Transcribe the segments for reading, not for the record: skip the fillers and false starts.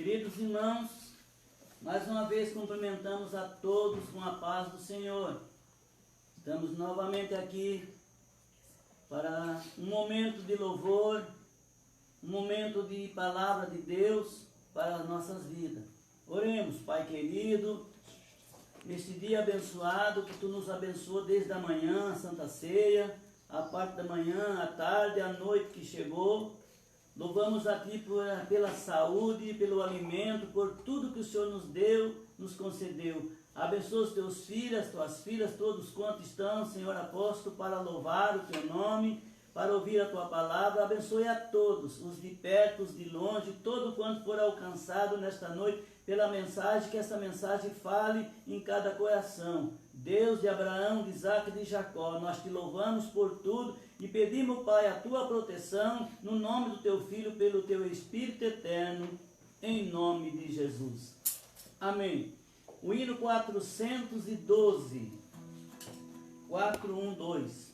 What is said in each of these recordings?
Queridos irmãos, mais uma vez cumprimentamos a todos com a paz do Senhor. Estamos novamente aqui para um momento de louvor, um momento de palavra de Deus para as nossas vidas. Oremos, Pai querido, neste dia abençoado que Tu nos abençoou desde a manhã, a Santa Ceia, a parte da manhã, a tarde, a noite que chegou. Louvamos a Ti pela saúde, pelo alimento, por tudo que o Senhor nos deu, nos concedeu. Abençoa os Teus filhos, as Tuas filhas, todos quantos estão, Senhor apóstolo, para louvar o Teu nome, para ouvir a Tua palavra. Abençoe a todos, os de perto, os de longe, todo quanto for alcançado nesta noite pela mensagem, que essa mensagem fale em cada coração. Deus de Abraão, de Isaac e de Jacó, nós Te louvamos por tudo e pedimos, Pai, a Tua proteção no nome do Teu Filho, pelo Teu Espírito eterno, em nome de Jesus. Amém. O hino 412, 412.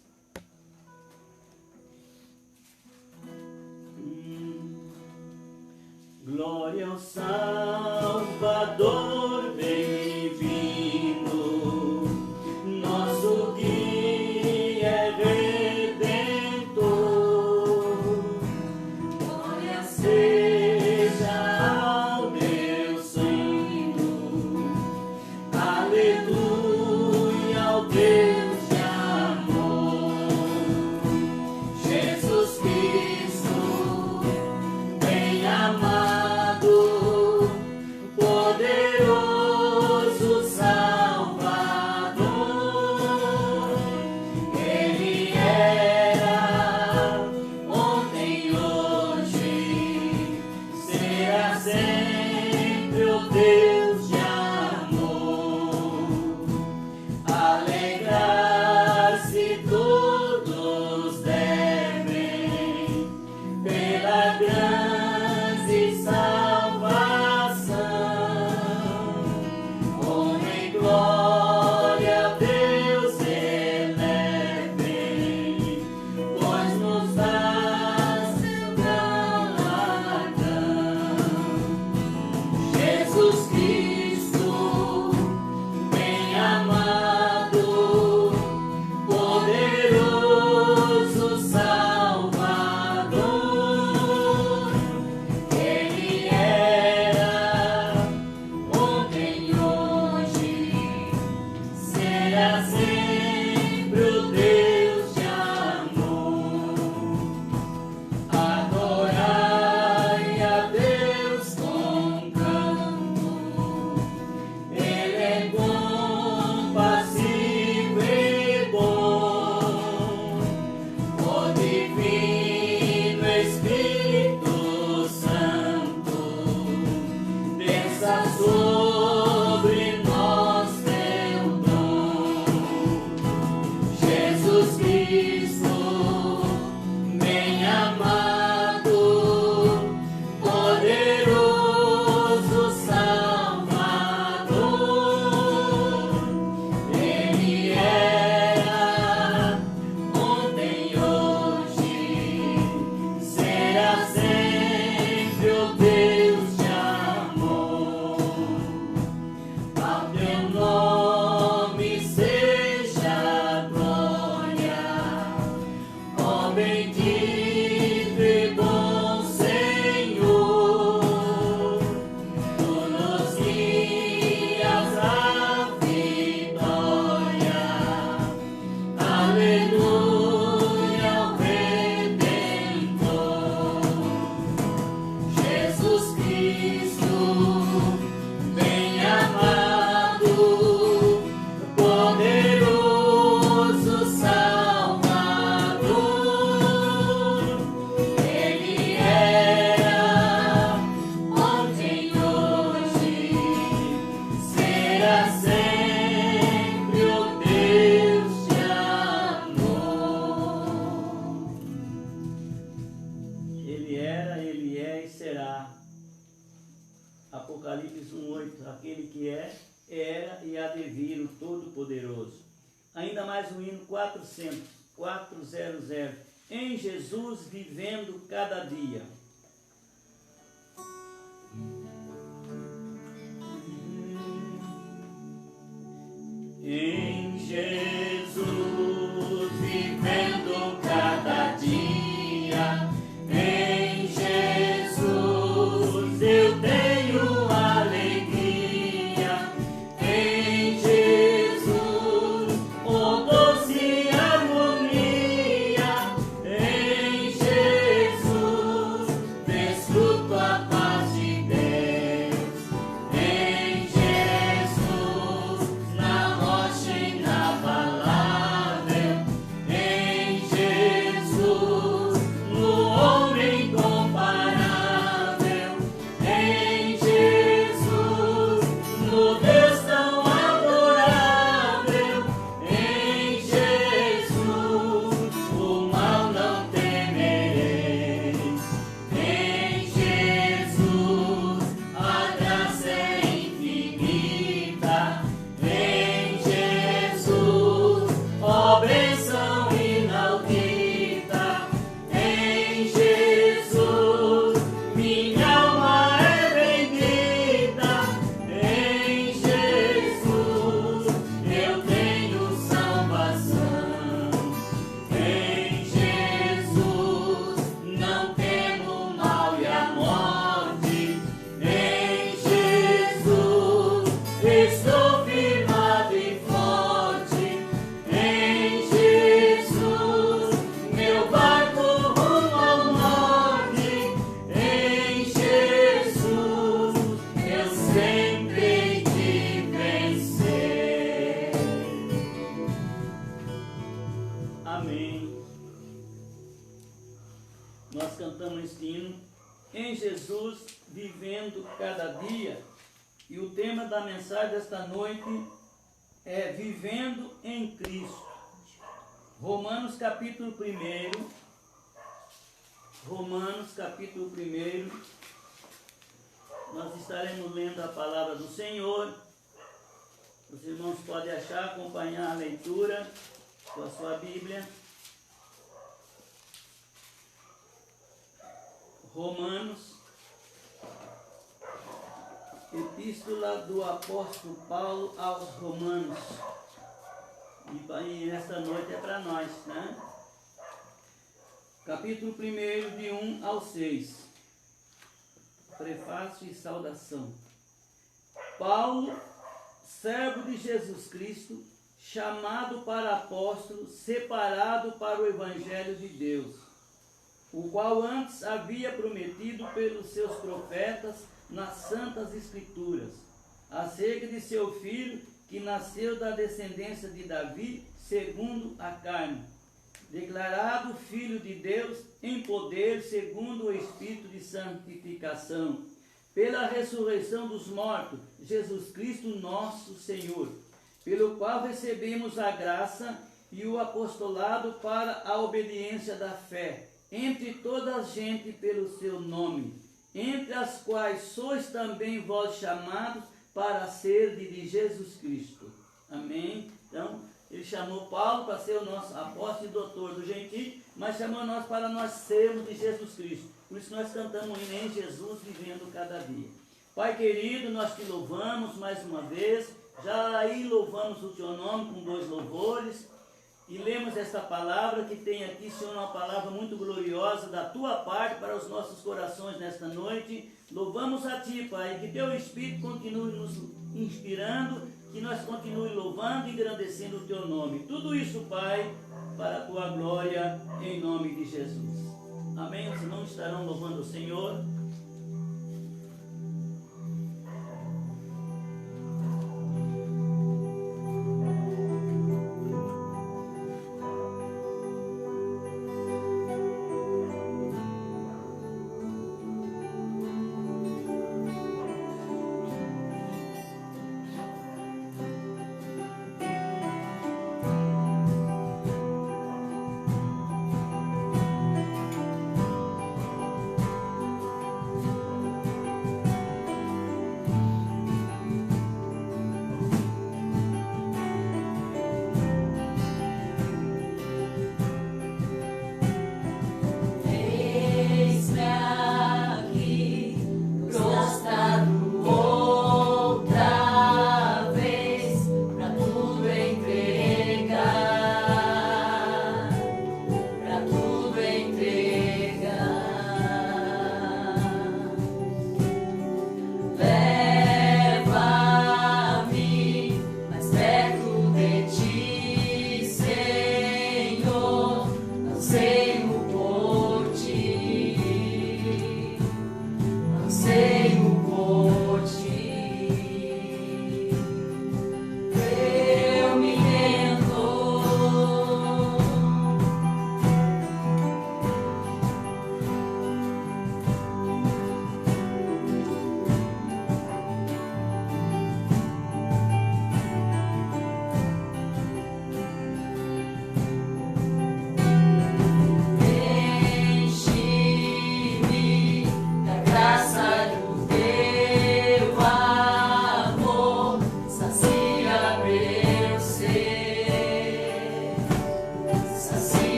Glória ao Salvador, bem-vindo, nosso guia redentor. Glória seja ao Deus Santo, aleluia ao Deus de amor, Jesus Cristo, bem amado. Apocalipse 1:8, aquele que é, era e há de vir, o Todo-Poderoso. Ainda mais o hino 400, 400, em Jesus vivendo cada dia. destino em Jesus, vivendo cada dia. E o tema da mensagem desta noite é Vivendo em Cristo. Romanos capítulo 1. Romanos capítulo 1. Nós estaremos lendo a palavra do Senhor. Os irmãos podem acompanhar a leitura com a sua Bíblia. Romanos, epístola do apóstolo Paulo aos Romanos. E esta noite é para nós, né? Capítulo 1, de 1 ao 6. Prefácio e saudação. Paulo, servo de Jesus Cristo, chamado para apóstolo, separado para o Evangelho de Deus, o qual antes havia prometido pelos seus profetas nas Santas Escrituras, acerca de seu filho, que nasceu da descendência de Davi, segundo a carne, declarado Filho de Deus em poder, segundo o Espírito de santificação, pela ressurreição dos mortos, Jesus Cristo nosso Senhor, pelo qual recebemos a graça e o apostolado para a obediência da fé, entre toda a gente pelo seu nome, entre as quais sois também vós chamados para ser de Jesus Cristo. Amém? Então, ele chamou Paulo para ser o nosso apóstolo e doutor do gentil, mas chamou nós para nós sermos de Jesus Cristo. Por isso nós cantamos em Jesus, vivendo cada dia. Pai querido, nós te louvamos mais uma vez. Já aí louvamos o teu nome com 2 louvores. E lemos esta palavra que tem aqui, Senhor, uma palavra muito gloriosa da tua parte para os nossos corações nesta noite. Louvamos a ti, Pai, que teu Espírito continue nos inspirando, que nós continue louvando e engrandecendo o teu nome. Tudo isso, Pai, para a tua glória, em nome de Jesus. Amém? Os irmãos estarão louvando o Senhor.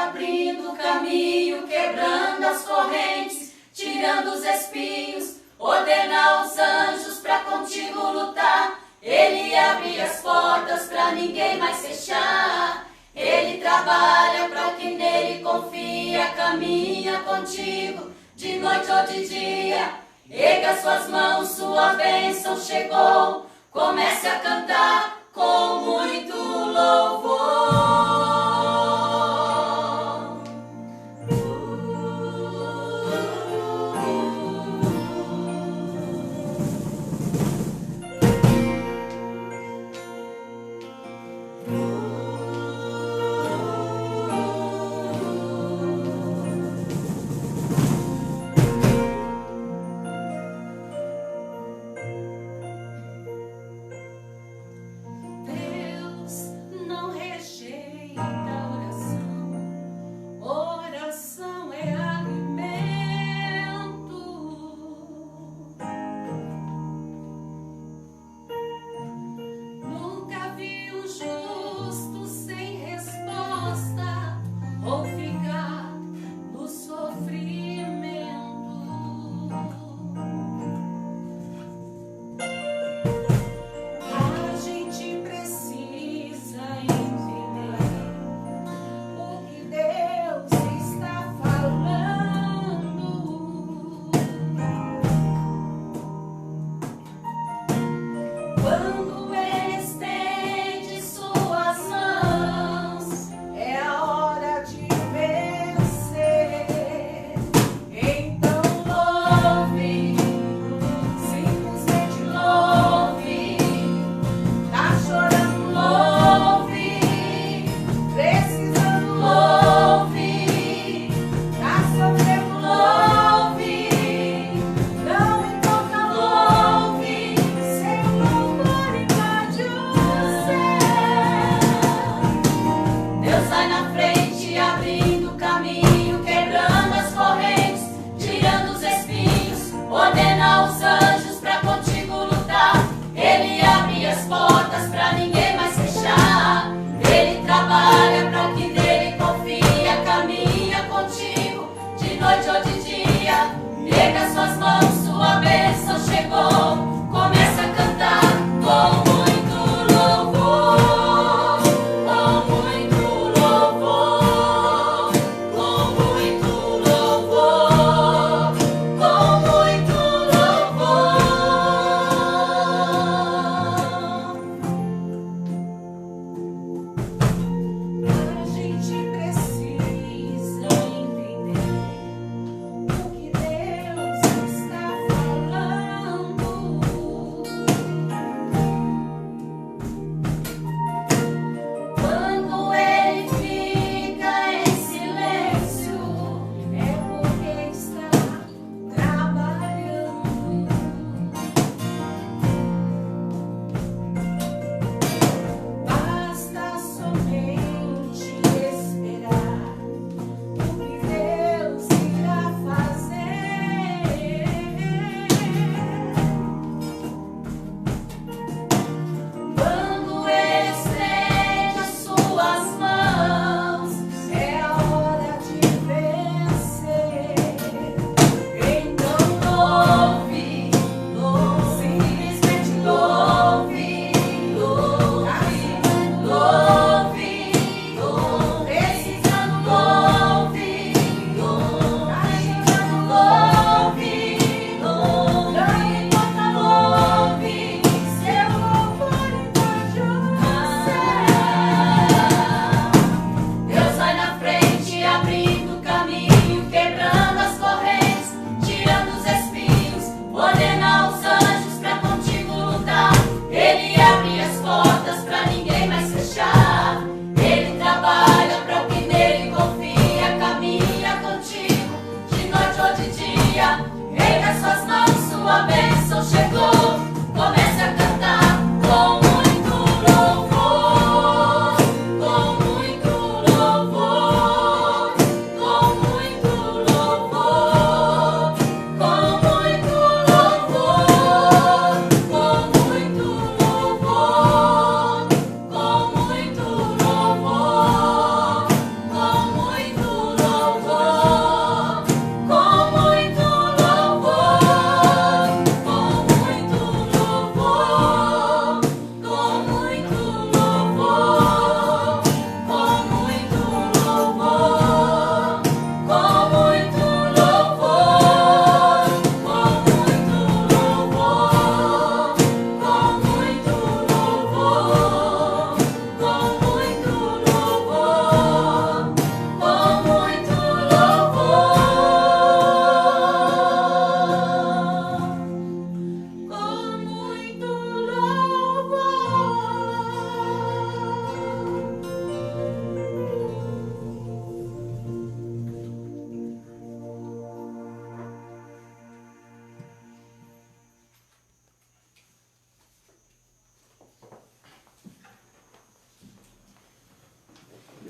abrindo o caminho, quebrando as correntes, tirando os espinhos, ordena os anjos pra contigo lutar. Ele abre as portas pra ninguém mais fechar. Ele trabalha pra quem nele confia, caminha contigo de noite ou de dia. Erga suas mãos, sua bênção chegou. Comece a cantar com muito louvor. muito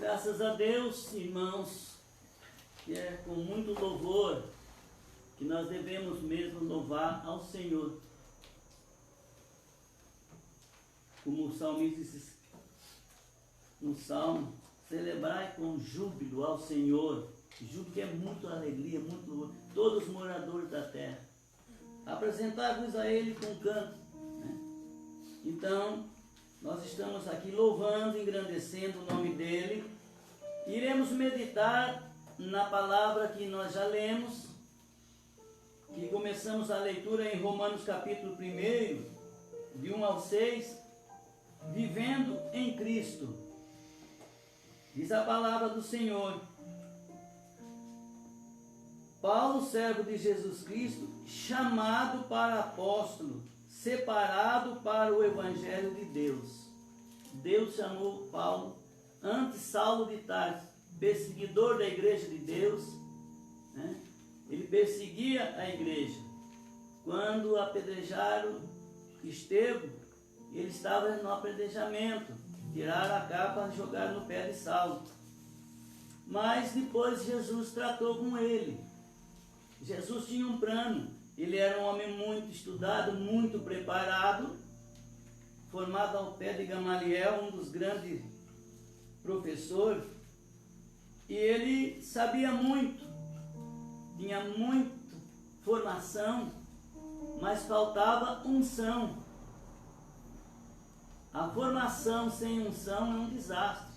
Graças a Deus, irmãos, que é com muito louvor que nós devemos mesmo louvar ao Senhor. Como o salmista diz no Salmo, celebrai com júbilo ao Senhor. Júbilo que é muito alegria, muito louvor. Todos os moradores da terra. Apresentar-vos a Ele com canto. Né? Então, nós estamos aqui louvando, engrandecendo o nome dEle. Iremos meditar na palavra que nós já lemos, que começamos a leitura em Romanos capítulo 1, de 1 ao 6, vivendo em Cristo. Diz a palavra do Senhor: Paulo, servo de Jesus Cristo, chamado para apóstolo, separado para o Evangelho de Deus. Deus chamou Paulo, antes Saulo de Tarso, perseguidor da igreja de Deus, né? Ele perseguia a igreja. Quando apedrejaram Estevão, ele estava no apedrejamento, tiraram a capa e jogaram no pé de Saulo. Mas depois Jesus tratou com ele. Jesus tinha um plano. Ele era um homem muito estudado, muito preparado, formado ao pé de Gamaliel, um dos grandes professores, e ele sabia muito, tinha muita formação, mas faltava unção. A formação sem unção é um desastre,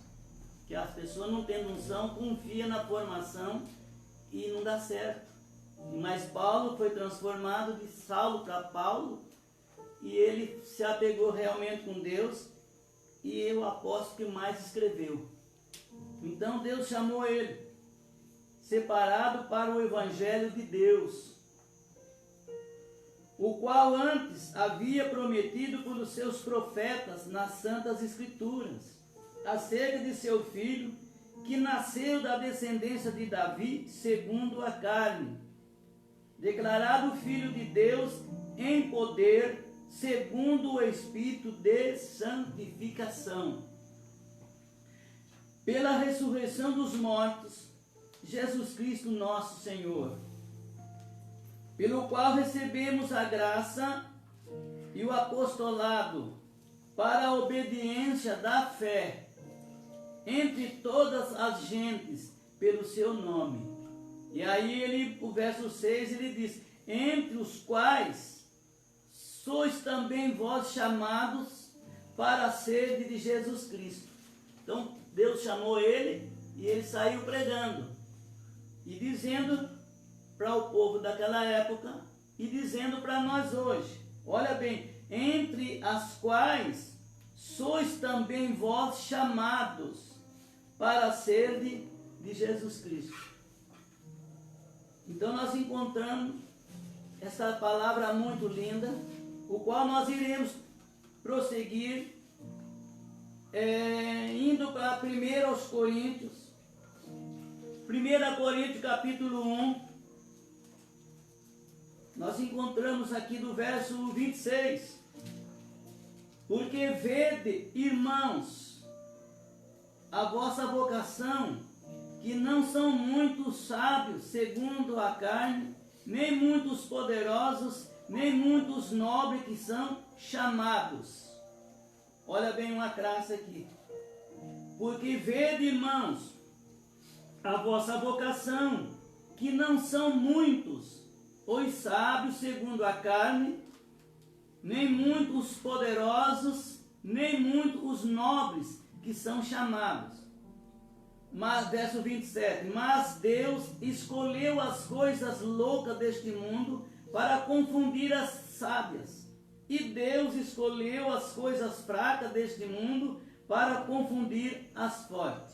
que as pessoas não tendo unção, confia na formação e não dá certo. Mas Paulo foi transformado de Saulo para Paulo, e ele se apegou realmente com Deus, e é o apóstolo que mais escreveu. Então Deus chamou ele, separado para o Evangelho de Deus, o qual antes havia prometido por os seus profetas nas Santas Escrituras, acerca de seu filho, que nasceu da descendência de Davi, segundo a carne, declarado Filho de Deus em poder, segundo o Espírito de santificação, pela ressurreição dos mortos, Jesus Cristo nosso Senhor, pelo qual recebemos a graça e o apostolado para a obediência da fé entre todas as gentes pelo seu nome. E aí o verso 6, ele diz: entre os quais sois também vós chamados para a sede de Jesus Cristo. Então Deus chamou ele e ele saiu pregando e dizendo para o povo daquela época e dizendo para nós hoje. Olha bem, entre as quais sois também vós chamados para a sede de Jesus Cristo. Então nós encontramos essa palavra muito linda, o qual nós iremos prosseguir indo para 1 aos Coríntios, 1 Coríntios capítulo 1, nós encontramos aqui do verso 26, porque vede, irmãos, a vossa vocação, que não são muitos sábios segundo a carne, nem muitos poderosos, nem muitos nobres que são chamados. Olha bem uma classe aqui. Porque vede, irmãos, a vossa vocação, que não são muitos os sábios segundo a carne, nem muitos poderosos, nem muitos os nobres que são chamados. Mas, verso 27, mas Deus escolheu as coisas loucas deste mundo para confundir as sábias. E Deus escolheu as coisas fracas deste mundo para confundir as fortes.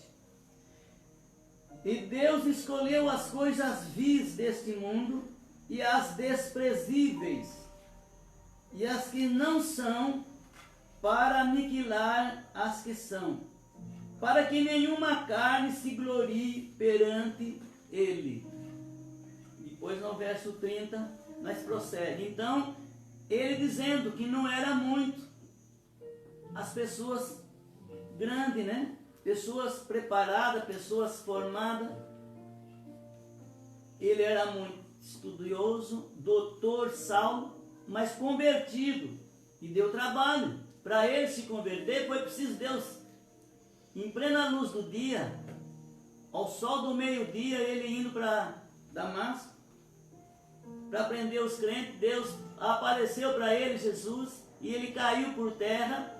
E Deus escolheu as coisas vis deste mundo e as desprezíveis e as que não são, para aniquilar as que são, para que nenhuma carne se glorie perante ele. Depois no verso 30, nós prossegue. Então, ele dizendo que não era muito as pessoas grandes, né? pessoas preparadas, pessoas formadas. Ele era muito estudioso, doutor Saulo, mas convertido. E deu trabalho. Para ele se converter, foi preciso Deus, em plena luz do dia, ao sol do meio-dia, ele indo para Damasco, para prender os crentes. Deus apareceu para ele, Jesus, e ele caiu por terra.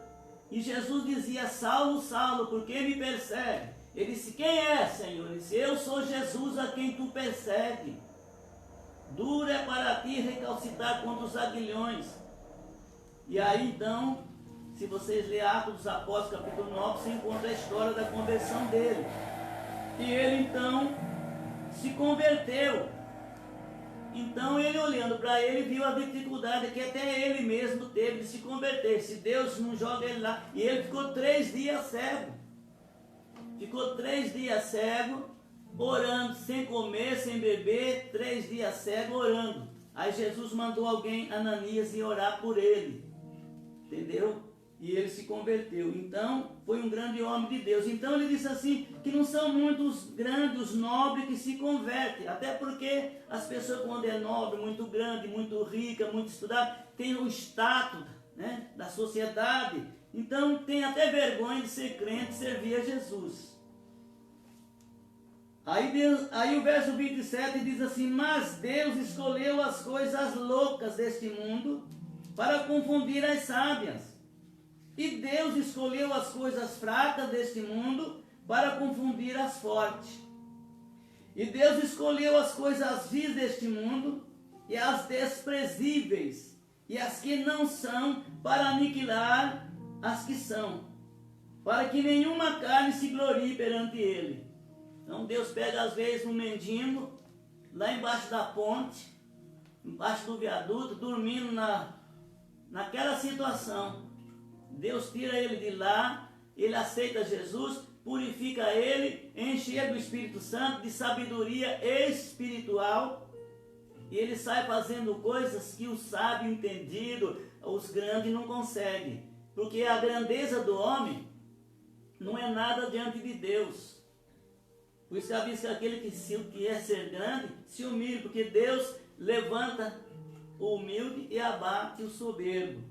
E Jesus dizia: Saulo, Saulo, por que me persegue? Ele disse: quem é, Senhor? Ele disse: eu sou Jesus a quem tu persegue. Duro é para ti recalcitar contra os aguilhões. E aí então, se vocês lerem Atos dos Apóstolos, capítulo 9, você encontra a história da conversão dele. E ele então se converteu. Então ele, olhando para ele, viu a dificuldade que até ele mesmo teve de se converter. Se Deus não joga ele lá. E ele ficou 3 dias cego. Ficou 3 dias cego, orando, sem comer, sem beber, 3 dias cego, orando. Aí Jesus mandou alguém, Ananias, ir orar por ele. Entendeu? E ele se converteu. Então, foi um grande homem de Deus. Então ele disse assim, que não são muitos grandes, os nobres que se convertem. Até porque as pessoas, quando é nobre, muito grande, muito rica, muito estudada, tem o status, né, da sociedade. Então tem até vergonha de ser crente, servir a Jesus. Aí o verso 27 diz assim: mas Deus escolheu as coisas loucas deste mundo para confundir as sábias. E Deus escolheu as coisas fracas deste mundo para confundir as fortes. E Deus escolheu as coisas vis deste mundo e as desprezíveis e as que não são para aniquilar as que são, para que nenhuma carne se glorie perante ele. Então Deus pega às vezes um mendigo lá embaixo da ponte, embaixo do viaduto, dormindo naquela situação. Deus tira ele de lá, ele aceita Jesus, purifica ele, enche ele do Espírito Santo, de sabedoria espiritual, e ele sai fazendo coisas que o sábio, entendido, os grandes não conseguem, porque a grandeza do homem não é nada diante de Deus. Por isso que diz que aquele que quer ser grande, se humilhe, porque Deus levanta o humilde e abate o soberbo.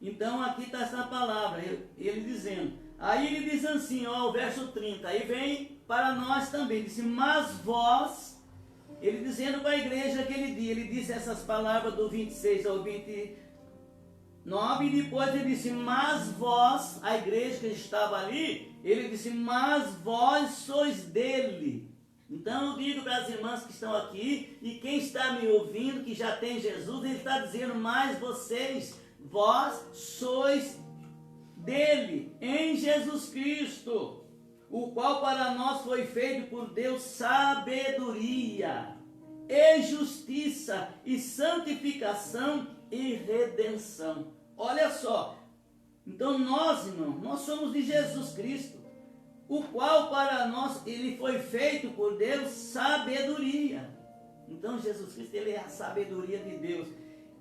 Então aqui está essa palavra, ele dizendo. Aí ele diz assim, ó, o verso 30, aí vem para nós também, disse: mas vós, ele dizendo para a igreja aquele dia, ele disse essas palavras do 26 ao 29, e depois ele disse: mas vós, a igreja que estava ali, ele disse: mas vós sois dele. Então eu digo para as irmãs que estão aqui, e quem está me ouvindo, que já tem Jesus, ele está dizendo: mas vocês, vós sois dele, em Jesus Cristo, o qual para nós foi feito por Deus sabedoria, e justiça, e santificação, e redenção. Olha só, então nós, irmãos, nós somos de Jesus Cristo, o qual para nós, ele foi feito por Deus sabedoria. Então Jesus Cristo, ele é a sabedoria de Deus.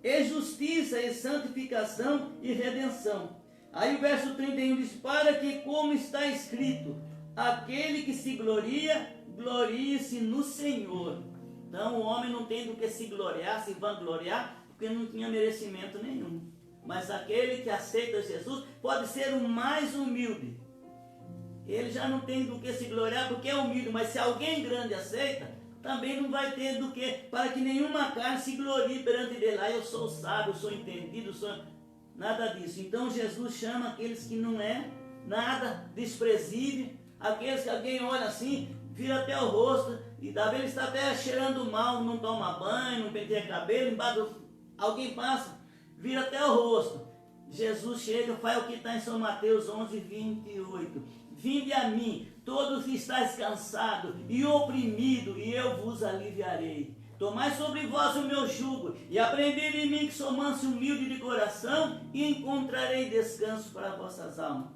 E justiça, e santificação, e redenção. Aí o verso 31 diz: para que, como está escrito, aquele que se gloria, glorie-se no Senhor. Então o homem não tem do que se gloriar, se vangloriar, porque não tinha merecimento nenhum. Mas aquele que aceita Jesus pode ser o mais humilde. Ele já não tem do que se gloriar porque é humilde, mas se alguém grande aceita, também não vai ter do que, para que nenhuma carne se glorie perante dele. Ah, eu sou sábio, eu sou entendido, nada disso. Então Jesus chama aqueles que não é nada, desprezível, aqueles que alguém olha assim, vira até o rosto, e talvez ele está até cheirando mal, não toma banho, não penteia cabelo, alguém passa, vira até o rosto. Jesus chega, faz o que está em São Mateus 11, 28. Vinde a mim, todos que estáis cansados e oprimidos, e eu vos aliviarei. Tomai sobre vós o meu jugo, e aprendei de mim, que sou manso e humilde de coração, e encontrarei descanso para vossas almas.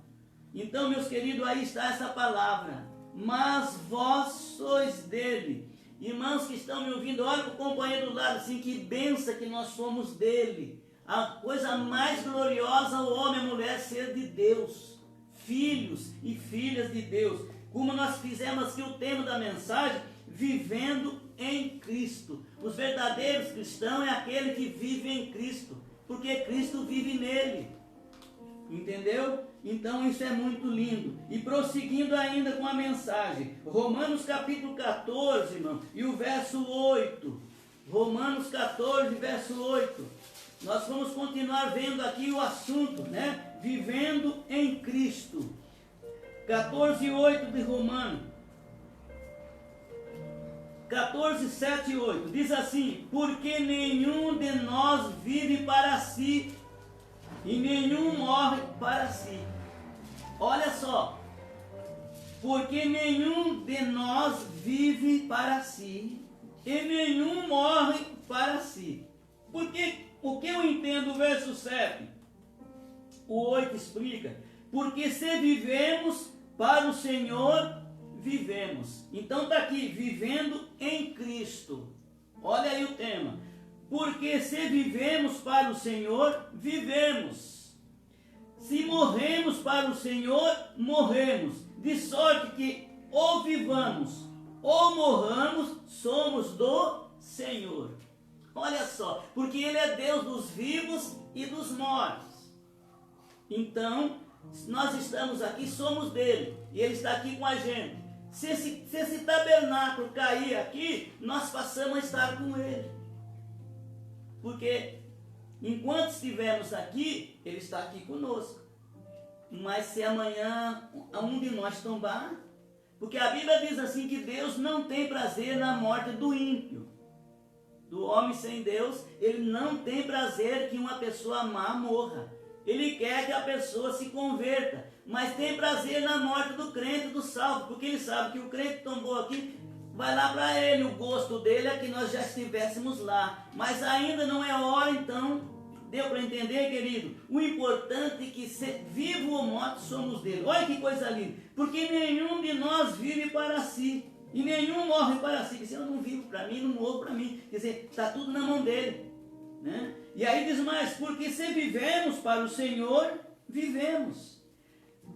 Então, meus queridos, aí está essa palavra. Mas vós sois dele. Irmãos que estão me ouvindo, olha para o companheiro do lado, assim, que benção que nós somos dele. A coisa mais gloriosa, o homem e a mulher, ser de Deus. filhos e filhas de Deus. Como nós fizemos aqui o tema da mensagem, vivendo em Cristo. Os verdadeiros cristãos é aquele que vive em Cristo, porque Cristo vive nele. Entendeu? Então isso é muito lindo. E prosseguindo ainda com a mensagem, Romanos capítulo 14, irmão, e o verso 8. Romanos 14, verso 8. Nós vamos continuar vendo aqui o assunto, né? Vivendo em Cristo. 14, 8 de Romanos. 14, 7 e 8. Diz assim: porque nenhum de nós vive para si, e nenhum morre para si. Olha só. Porque nenhum de nós vive para si, e nenhum morre para si. Porque o que eu entendo do verso 7? O 8 explica: porque se vivemos para o Senhor, vivemos. Então está aqui, vivendo em Cristo. Olha aí o tema. Porque se vivemos para o Senhor, vivemos. Se morremos para o Senhor, morremos. De sorte que ou vivamos ou morramos, somos do Senhor. Olha só, porque Ele é Deus dos vivos e dos mortos. Então, nós estamos aqui, somos dele, e Ele está aqui com a gente. Se esse tabernáculo cair aqui, nós passamos a estar com Ele. Porque enquanto estivermos aqui, Ele está aqui conosco. Mas se amanhã um de nós tombar, porque a Bíblia diz assim que Deus não tem prazer na morte do ímpio. Do homem sem Deus, Ele não tem prazer que uma pessoa má morra. Ele quer que a pessoa se converta, mas tem prazer na morte do crente, do salvo, porque Ele sabe que o crente tombou aqui, vai lá para ele, o gosto dele é que nós já estivéssemos lá, mas ainda não é hora. Então, deu para entender, querido? O importante é que, vivo ou morto, somos dele. Olha que coisa linda, porque nenhum de nós vive para si, e nenhum morre para si. Quer dizer, eu não vivo para mim, não morro para mim, quer dizer, está tudo na mão dele, né? E aí diz mais: porque se vivemos para o Senhor, vivemos.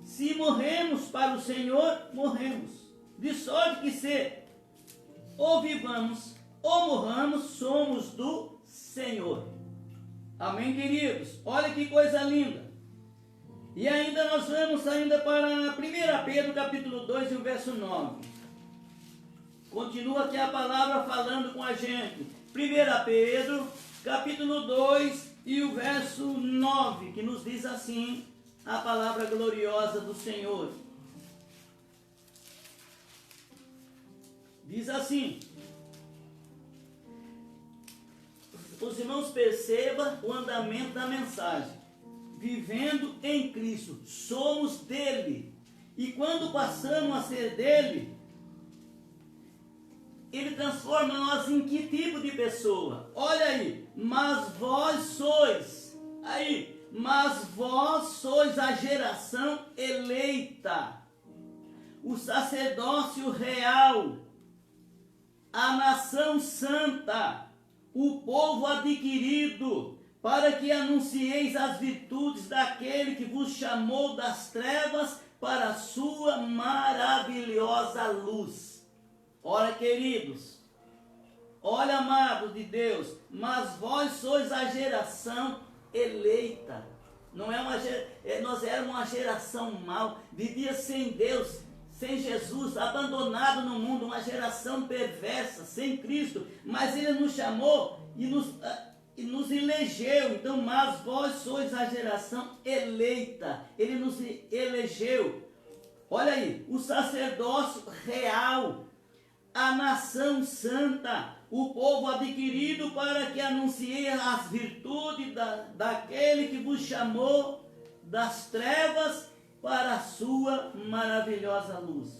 Se morremos para o Senhor, morremos. De sorte que se ou vivamos ou morramos, somos do Senhor. Amém, queridos? Olha que coisa linda. E ainda nós vamos ainda para 1 Pedro capítulo 2 e o verso 9. Continua aqui a palavra falando com a gente. 1 Pedro capítulo 2 e o verso 9, que nos diz assim a palavra gloriosa do Senhor. Diz assim: os irmãos percebam o andamento da mensagem. Vivendo em Cristo, somos dele. E quando passamos a ser dele, Ele transforma nós em que tipo de pessoa? Olha aí, mas vós sois a geração eleita, o sacerdócio real, a nação santa, o povo adquirido, para que anuncieis as virtudes daquele que vos chamou das trevas para a sua maravilhosa luz. Ora, queridos, olha, amados de Deus, mas vós sois a geração eleita. Não é nós éramos uma geração mal, vivia sem Deus, sem Jesus, abandonado no mundo, uma geração perversa, sem Cristo. Mas Ele nos chamou e nos elegeu. Então, mas vós sois a geração eleita. Ele nos elegeu. Olha aí, o sacerdócio real, a nação santa, o povo adquirido, para que anuncie as virtudes daquele que vos chamou das trevas para a sua maravilhosa luz.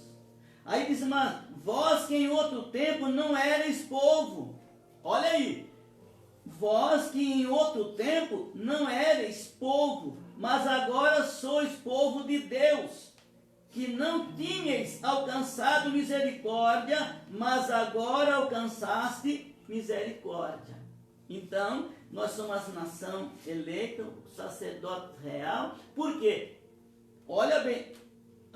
Aí diz: mas vós que em outro tempo não erais povo. Olha aí, vós que em outro tempo não erais povo, mas agora sois povo de Deus, que não tinhais alcançado misericórdia, mas agora alcançaste misericórdia. Então, nós somos a nação eleita, o sacerdote real. Por quê? Olha bem,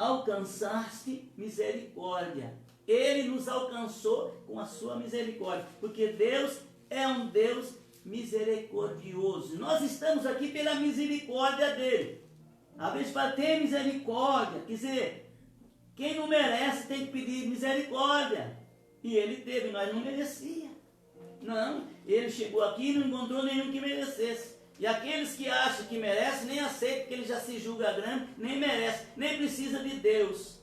alcançaste misericórdia. Ele nos alcançou com a sua misericórdia, porque Deus é um Deus misericordioso. Nós estamos aqui pela misericórdia dele. A vez para ter misericórdia, quer dizer, quem não merece tem que pedir misericórdia. E ele teve, nós não merecia. Não, ele chegou aqui e não encontrou nenhum que merecesse. E aqueles que acham que merece, nem aceitam, porque ele já se julga grande, nem merece, nem precisa de Deus.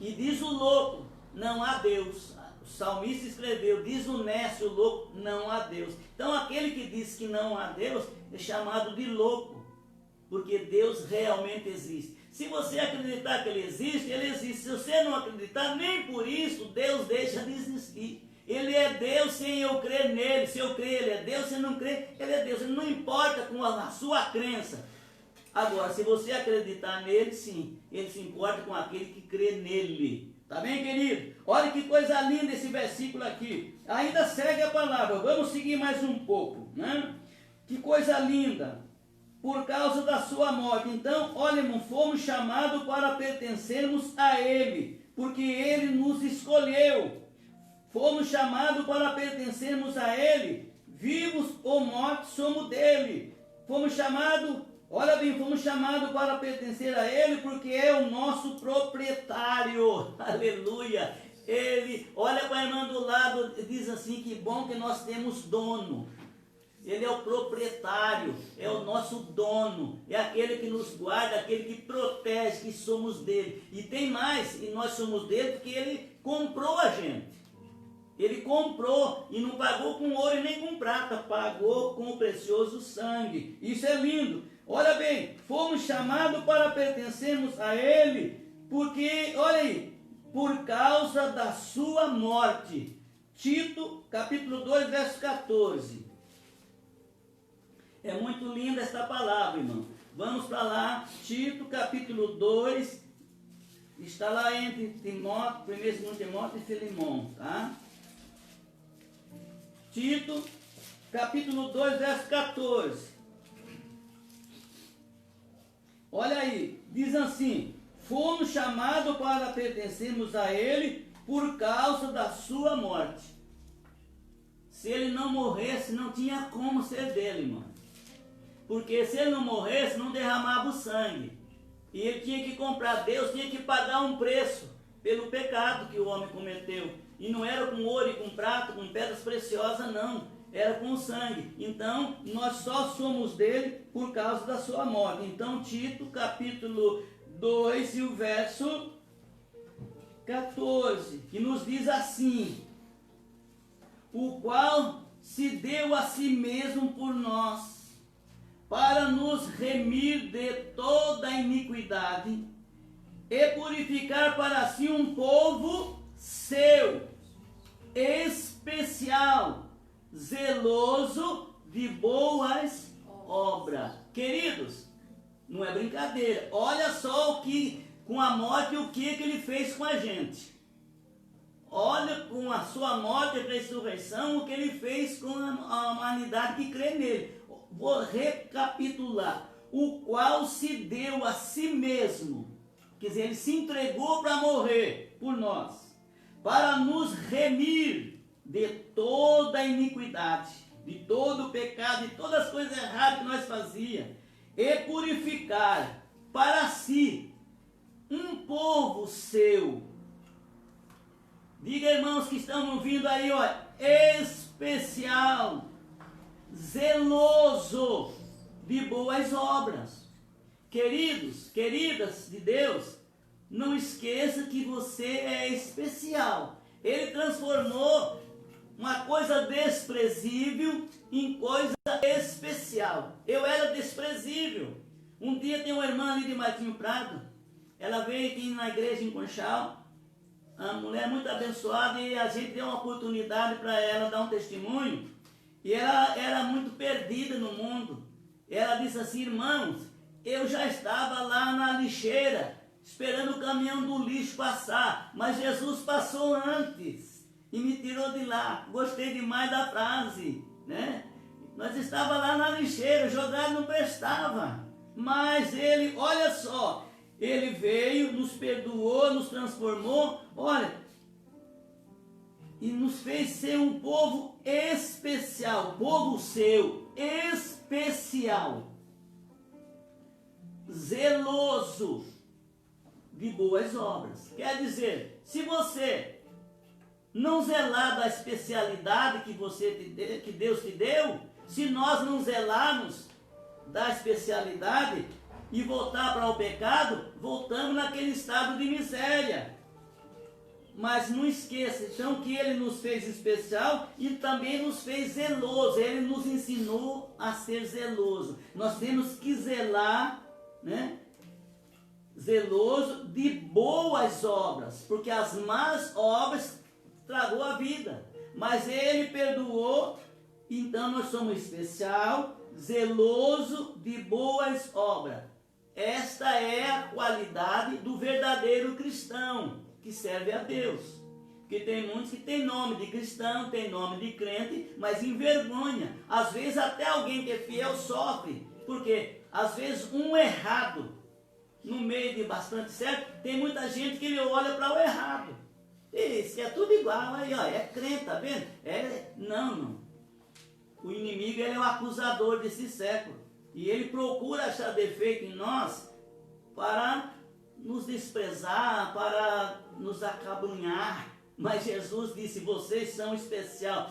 E diz o louco, não há Deus. O salmista escreveu, diz o nécio, o louco, não há Deus. Então aquele que diz que não há Deus é chamado de louco, porque Deus realmente existe. Se você acreditar que ele existe. Se você não acreditar, nem por isso Deus deixa de existir. Ele é Deus sem eu crer nele. Se eu crer, ele é Deus. Se eu não crer, ele é Deus. Ele não importa com a sua crença. Agora, se você acreditar nele, sim, ele se importa com aquele que crê nele. Tá bem, querido? Olha que coisa linda esse versículo aqui. Ainda segue a palavra. Vamos seguir mais um pouco, né? Que coisa linda. Por causa da sua morte. Então, olha, irmão, fomos chamados para pertencermos a ele, porque ele nos escolheu. Fomos chamados para pertencermos a ele, vivos ou mortos somos dele. Fomos chamados, olha bem, fomos chamados para pertencer a ele, porque é o nosso proprietário. Aleluia. Ele, olha para a irmã do lado, diz assim, que bom que nós temos dono. Ele é o proprietário, é o nosso dono, é aquele que nos guarda, aquele que protege, que somos dele. E tem mais, e nós somos dele porque ele comprou a gente. Ele comprou e não pagou com ouro e nem com prata, pagou com o precioso sangue. Isso é lindo. Olha bem, fomos chamados para pertencermos a ele, porque, olha aí, por causa da sua morte. Tito, capítulo 2, verso 14. É muito linda esta palavra, irmão. Vamos para lá, Tito, capítulo 2, está lá entre Timóteo, 1 e 2 Timóteo e Filemão, tá? Tito, capítulo 2, verso 14. Olha aí, diz assim, fomos chamados para pertencermos a ele por causa da sua morte. Se ele não morresse, não tinha como ser dele, irmão. Porque se ele não morresse, não derramava o sangue. E ele tinha que comprar, Deus tinha que pagar um preço pelo pecado que o homem cometeu. E não era com ouro e com prata, com pedras preciosas, não. Era com sangue. Então, nós só somos dele por causa da sua morte. Então, Tito, capítulo 2 e o verso 14, que nos diz assim, o qual se deu a si mesmo por nós, para nos remir de toda a iniquidade e purificar para si um povo seu, especial, zeloso de boas obras. Queridos, não é brincadeira. Olha só o que, com a morte, o que ele fez com a gente. Olha com a sua morte e ressurreição o que ele fez com a humanidade que crê nele. Vou recapitular. O qual se deu a si mesmo. Quer dizer, ele se entregou para morrer por nós. Para nos remir de toda a iniquidade, de todo o pecado, de todas as coisas erradas que nós fazíamos. E purificar para si um povo seu. Diga, irmãos que estão ouvindo aí, ó, especial, zeloso de boas obras. Queridos, queridas de Deus, não esqueça que você é especial. Ele transformou uma coisa desprezível em coisa especial. Eu era desprezível. Um dia tem uma irmã ali de Martinho Prado, ela veio aqui na igreja em Conchal, uma mulher muito abençoada, e a gente deu uma oportunidade para ela dar um testemunho, e ela era muito perdida no mundo. Ela disse assim, irmãos, eu já estava lá na lixeira, esperando o caminhão do lixo passar, mas Jesus passou antes e me tirou de lá. Gostei demais da frase, né? Nós estávamos lá na lixeira, jogado não prestava, mas ele, olha só, Ele veio, nos perdoou, nos transformou, olha, e nos fez ser um povo especial, povo seu, especial, zeloso de boas obras. Quer dizer, se você não zelar da especialidade que Deus te deu, se nós não zelarmos da especialidade e voltar para o pecado, voltamos naquele estado de miséria. Mas não esqueça, então, que Ele nos fez especial e também nos fez zeloso. Ele nos ensinou a ser zeloso. Nós temos que zelar, né? Zeloso de boas obras, porque as más obras tragou a vida. Mas Ele perdoou, então nós somos especial, zeloso de boas obras. Esta é a qualidade do verdadeiro cristão, que serve a Deus. Porque tem muitos que tem nome de cristão, tem nome de crente, mas envergonha. Às vezes até alguém que é fiel sofre, porque às vezes um errado, no meio de bastante certo, tem muita gente que ele olha para o errado. Isso é tudo igual, aí ó, é crente, tá vendo? Não. O inimigo ele é o acusador desse século. E ele procura achar defeito em nós para nos desprezar, para nos acabrunhar. Mas Jesus disse, vocês são especial,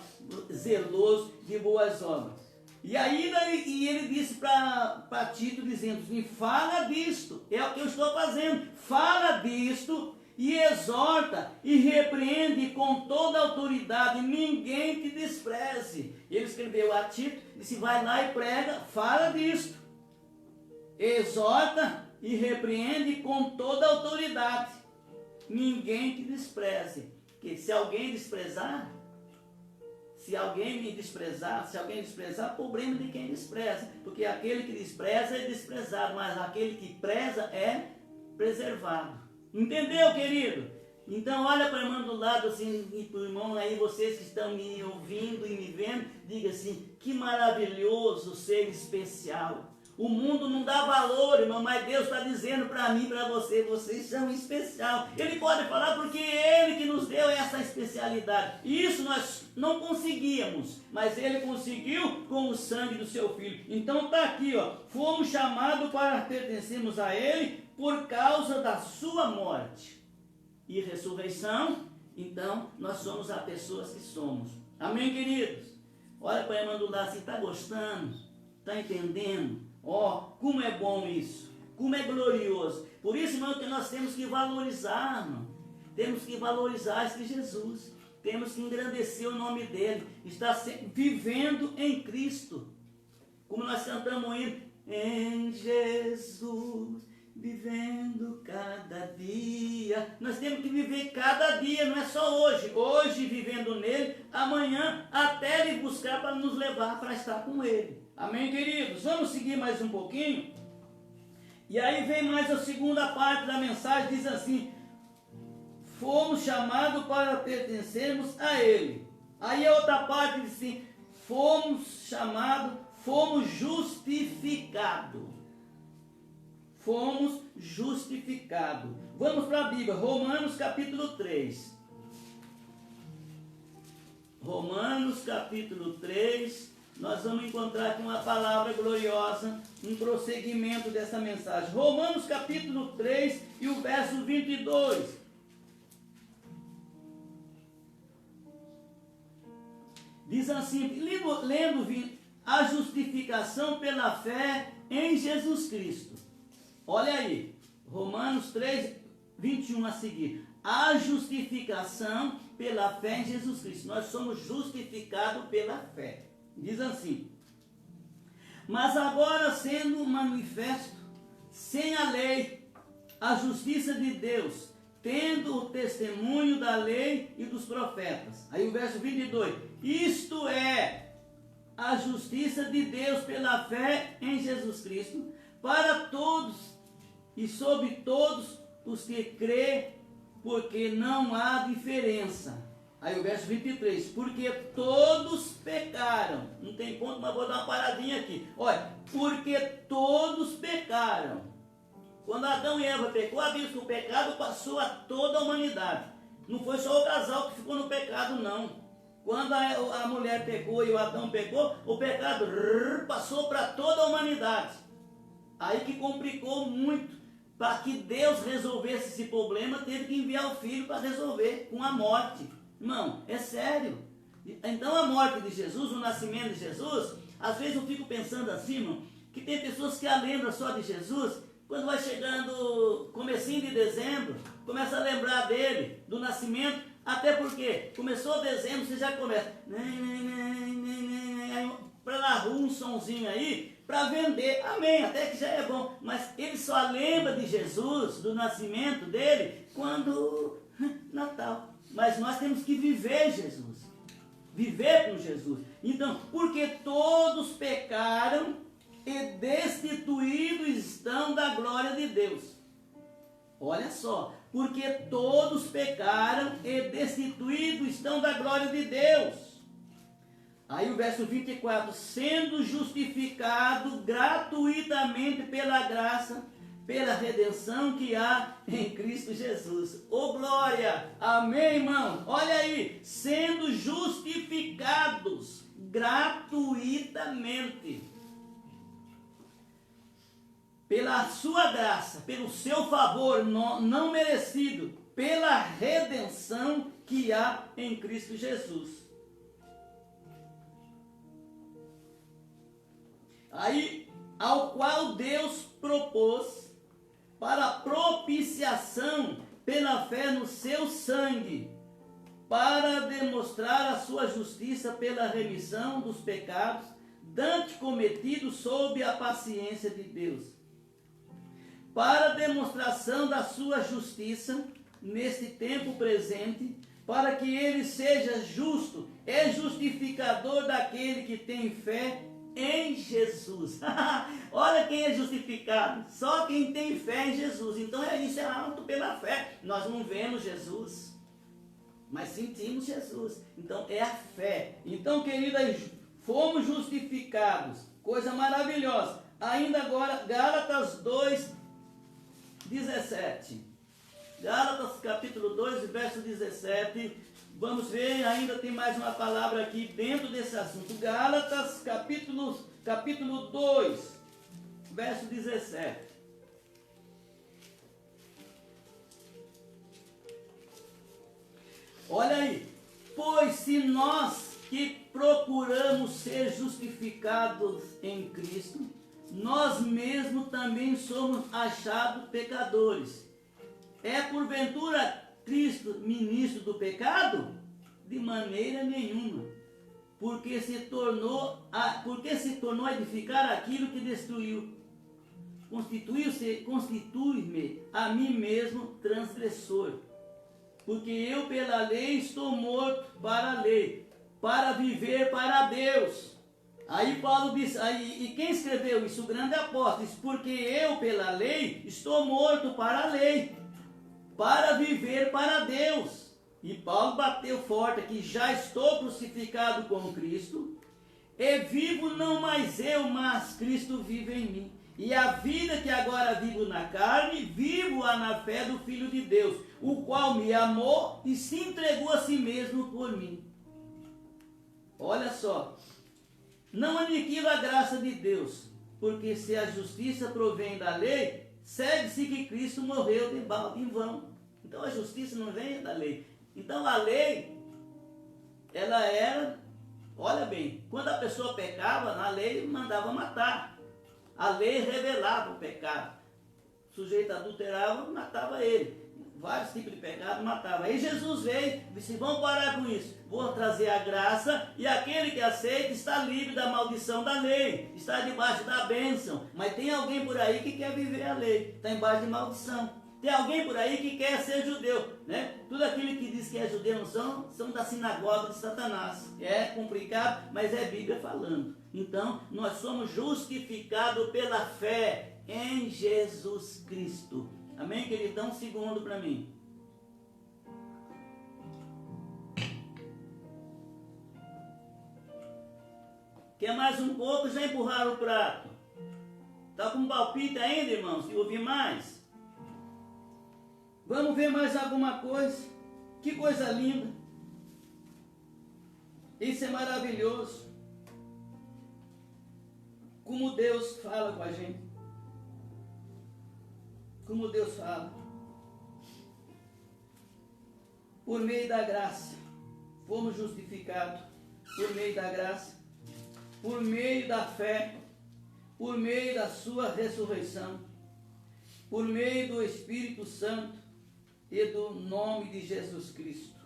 zeloso de boas obras. E ainda ele disse para Tito, dizendo, fala disto, é o que eu estou fazendo, fala disto e exorta e repreende com toda a autoridade, ninguém te despreze. Ele escreveu a Tito, disse, vai lá e prega, fala disto, exorta e repreende com toda a autoridade, ninguém te despreze. Porque se alguém desprezar, se alguém me desprezar, problema de quem despreza. Porque aquele que despreza é desprezado, mas aquele que preza é preservado. Entendeu, querido? Então olha para o irmão do lado assim, e para o irmão aí, vocês que estão me ouvindo e me vendo, diga assim, que maravilhoso ser especial. O mundo não dá valor, irmão, mas Deus está dizendo para mim, para você, vocês são especial. Ele pode falar porque Ele que nos deu essa especialidade. Isso nós não conseguíamos, mas Ele conseguiu com o sangue do seu Filho. Então está aqui, ó, fomos chamados para pertencermos a Ele por causa da sua morte e ressurreição. Então nós somos as pessoas que somos. Amém, queridos? Olha para a irmã do lado assim, está gostando? Está entendendo? Ó, como é bom isso, como é glorioso. Por isso, irmão, que nós temos que valorizar, irmão. Temos que valorizar esse Jesus. Temos que engrandecer o nome dele. Está vivendo em Cristo. Como nós cantamos o hino, em Jesus, vivendo cada dia. Nós temos que viver cada dia, não é só hoje. Hoje vivendo nele, amanhã até ele buscar para nos levar para estar com ele. Amém, queridos? Vamos seguir mais um pouquinho. E aí vem mais a segunda parte da mensagem, diz assim, fomos chamados para pertencermos a Ele. Aí a outra parte diz assim, fomos chamados, fomos justificados. Fomos justificados. Vamos para a Bíblia, Romanos capítulo 3. Romanos capítulo 3. Nós vamos encontrar aqui uma palavra gloriosa, um prosseguimento dessa mensagem. Romanos capítulo 3 e o verso 22. Diz assim, lendo a justificação pela fé em Jesus Cristo. Olha aí, Romanos 3, 21 a seguir. A justificação pela fé em Jesus Cristo. Nós somos justificados pela fé. Diz assim, mas agora sendo manifesto, sem a lei, a justiça de Deus, tendo o testemunho da lei e dos profetas. Aí o verso 22, isto é, a justiça de Deus pela fé em Jesus Cristo, para todos e sobre todos os que crê, porque não há diferença. Aí o verso 23, porque todos pecaram. Não tem ponto, mas vou dar uma paradinha aqui. Olha, porque todos pecaram Quando Adão e Eva pecou, a Bíblia diz que o pecado passou a toda a humanidade. Não foi só o casal que ficou no pecado, não. Quando a mulher pecou e o Adão pecou, o pecado passou para toda a humanidade. Aí que complicou muito. Para que Deus resolvesse esse problema, teve que enviar o Filho para resolver com a morte. Irmão, é sério. Então a morte de Jesus, o nascimento de Jesus, às vezes eu fico pensando assim, irmão, que tem pessoas que a lembram só de Jesus, quando vai chegando comecinho de dezembro, começa a lembrar dele, do nascimento, até porque começou dezembro, você já começa para na rua um sonzinho aí, para vender, amém, até que já é bom, mas ele só lembra de Jesus, do nascimento dele, quando Natal. Mas nós temos que viver Jesus, viver com Jesus. Então, porque todos pecaram e destituídos estão da glória de Deus. Olha só, porque todos pecaram e destituídos estão da glória de Deus. Aí o verso 24, sendo justificado gratuitamente pela graça, pela redenção que há em Cristo Jesus. Ô glória! Amém, irmão? Olha aí, sendo justificados gratuitamente. Pela sua graça, pelo seu favor não merecido, pela redenção que há em Cristo Jesus. Aí, ao qual Deus propôs para propiciação pela fé no seu sangue, para demonstrar a sua justiça pela remissão dos pecados dantes cometidos sob a paciência de Deus, para demonstração da sua justiça neste tempo presente, para que ele seja justo e justificador daquele que tem fé em Jesus. Olha quem é justificado, só quem tem fé em Jesus. Então isso é alto pela fé. Nós não vemos Jesus, mas sentimos Jesus. Então é a fé. Então, queridas, fomos justificados, coisa maravilhosa. Ainda agora, Gálatas 2:17. Gálatas capítulo 2, verso 17. Vamos ver, ainda tem mais uma palavra aqui dentro desse assunto. Gálatas capítulo 2, verso 17. Olha aí. Pois se nós que procuramos ser justificados em Cristo, nós mesmos também somos achados pecadores. É porventura Cristo ministro do pecado? De maneira nenhuma. Porque se tornou a edificar aquilo que destruiu. Constitui-me a mim mesmo transgressor. Porque eu pela lei estou morto para a lei, para viver para Deus. Aí Paulo diz, e quem escreveu isso? O grande apóstolo diz, porque eu pela lei estou morto para a lei, para viver para Deus. E Paulo bateu forte aqui, já estou crucificado com Cristo, e vivo não mais eu, mas Cristo vive em mim. E a vida que agora vivo na carne, vivo-a na fé do Filho de Deus, o qual me amou e se entregou a si mesmo por mim. Olha só, não aniquilo a graça de Deus, porque se a justiça provém da lei, segue-se que Cristo morreu de balde em vão. Então a justiça não vem da lei. Então a lei, ela era, olha bem, quando a pessoa pecava, a lei mandava matar. A lei revelava o pecado. O sujeito adulterava, matava ele. Vários tipos de pecado matava. Aí Jesus veio e disse, vamos parar com isso. Vou trazer a graça e aquele que aceita está livre da maldição da lei. Está debaixo da bênção. Mas tem alguém por aí que quer viver a lei. Está embaixo de maldição. Tem alguém por aí que quer ser judeu, né? Tudo aquilo que diz que é judeu não são da sinagoga de Satanás. É complicado, mas é Bíblia falando. Então, nós somos justificados pela fé em Jesus Cristo. Amém, querido? Dá um segundo para mim. Quer mais um pouco? Já empurraram o prato. Está com palpite ainda, irmãos? Se ouvir mais? Vamos ver mais alguma coisa? Que coisa linda! Isso é maravilhoso. Como Deus fala com a gente. Como Deus fala. Por meio da graça, fomos justificados. Por meio da graça. Por meio da fé. Por meio da sua ressurreição. Por meio do Espírito Santo e do nome de Jesus Cristo.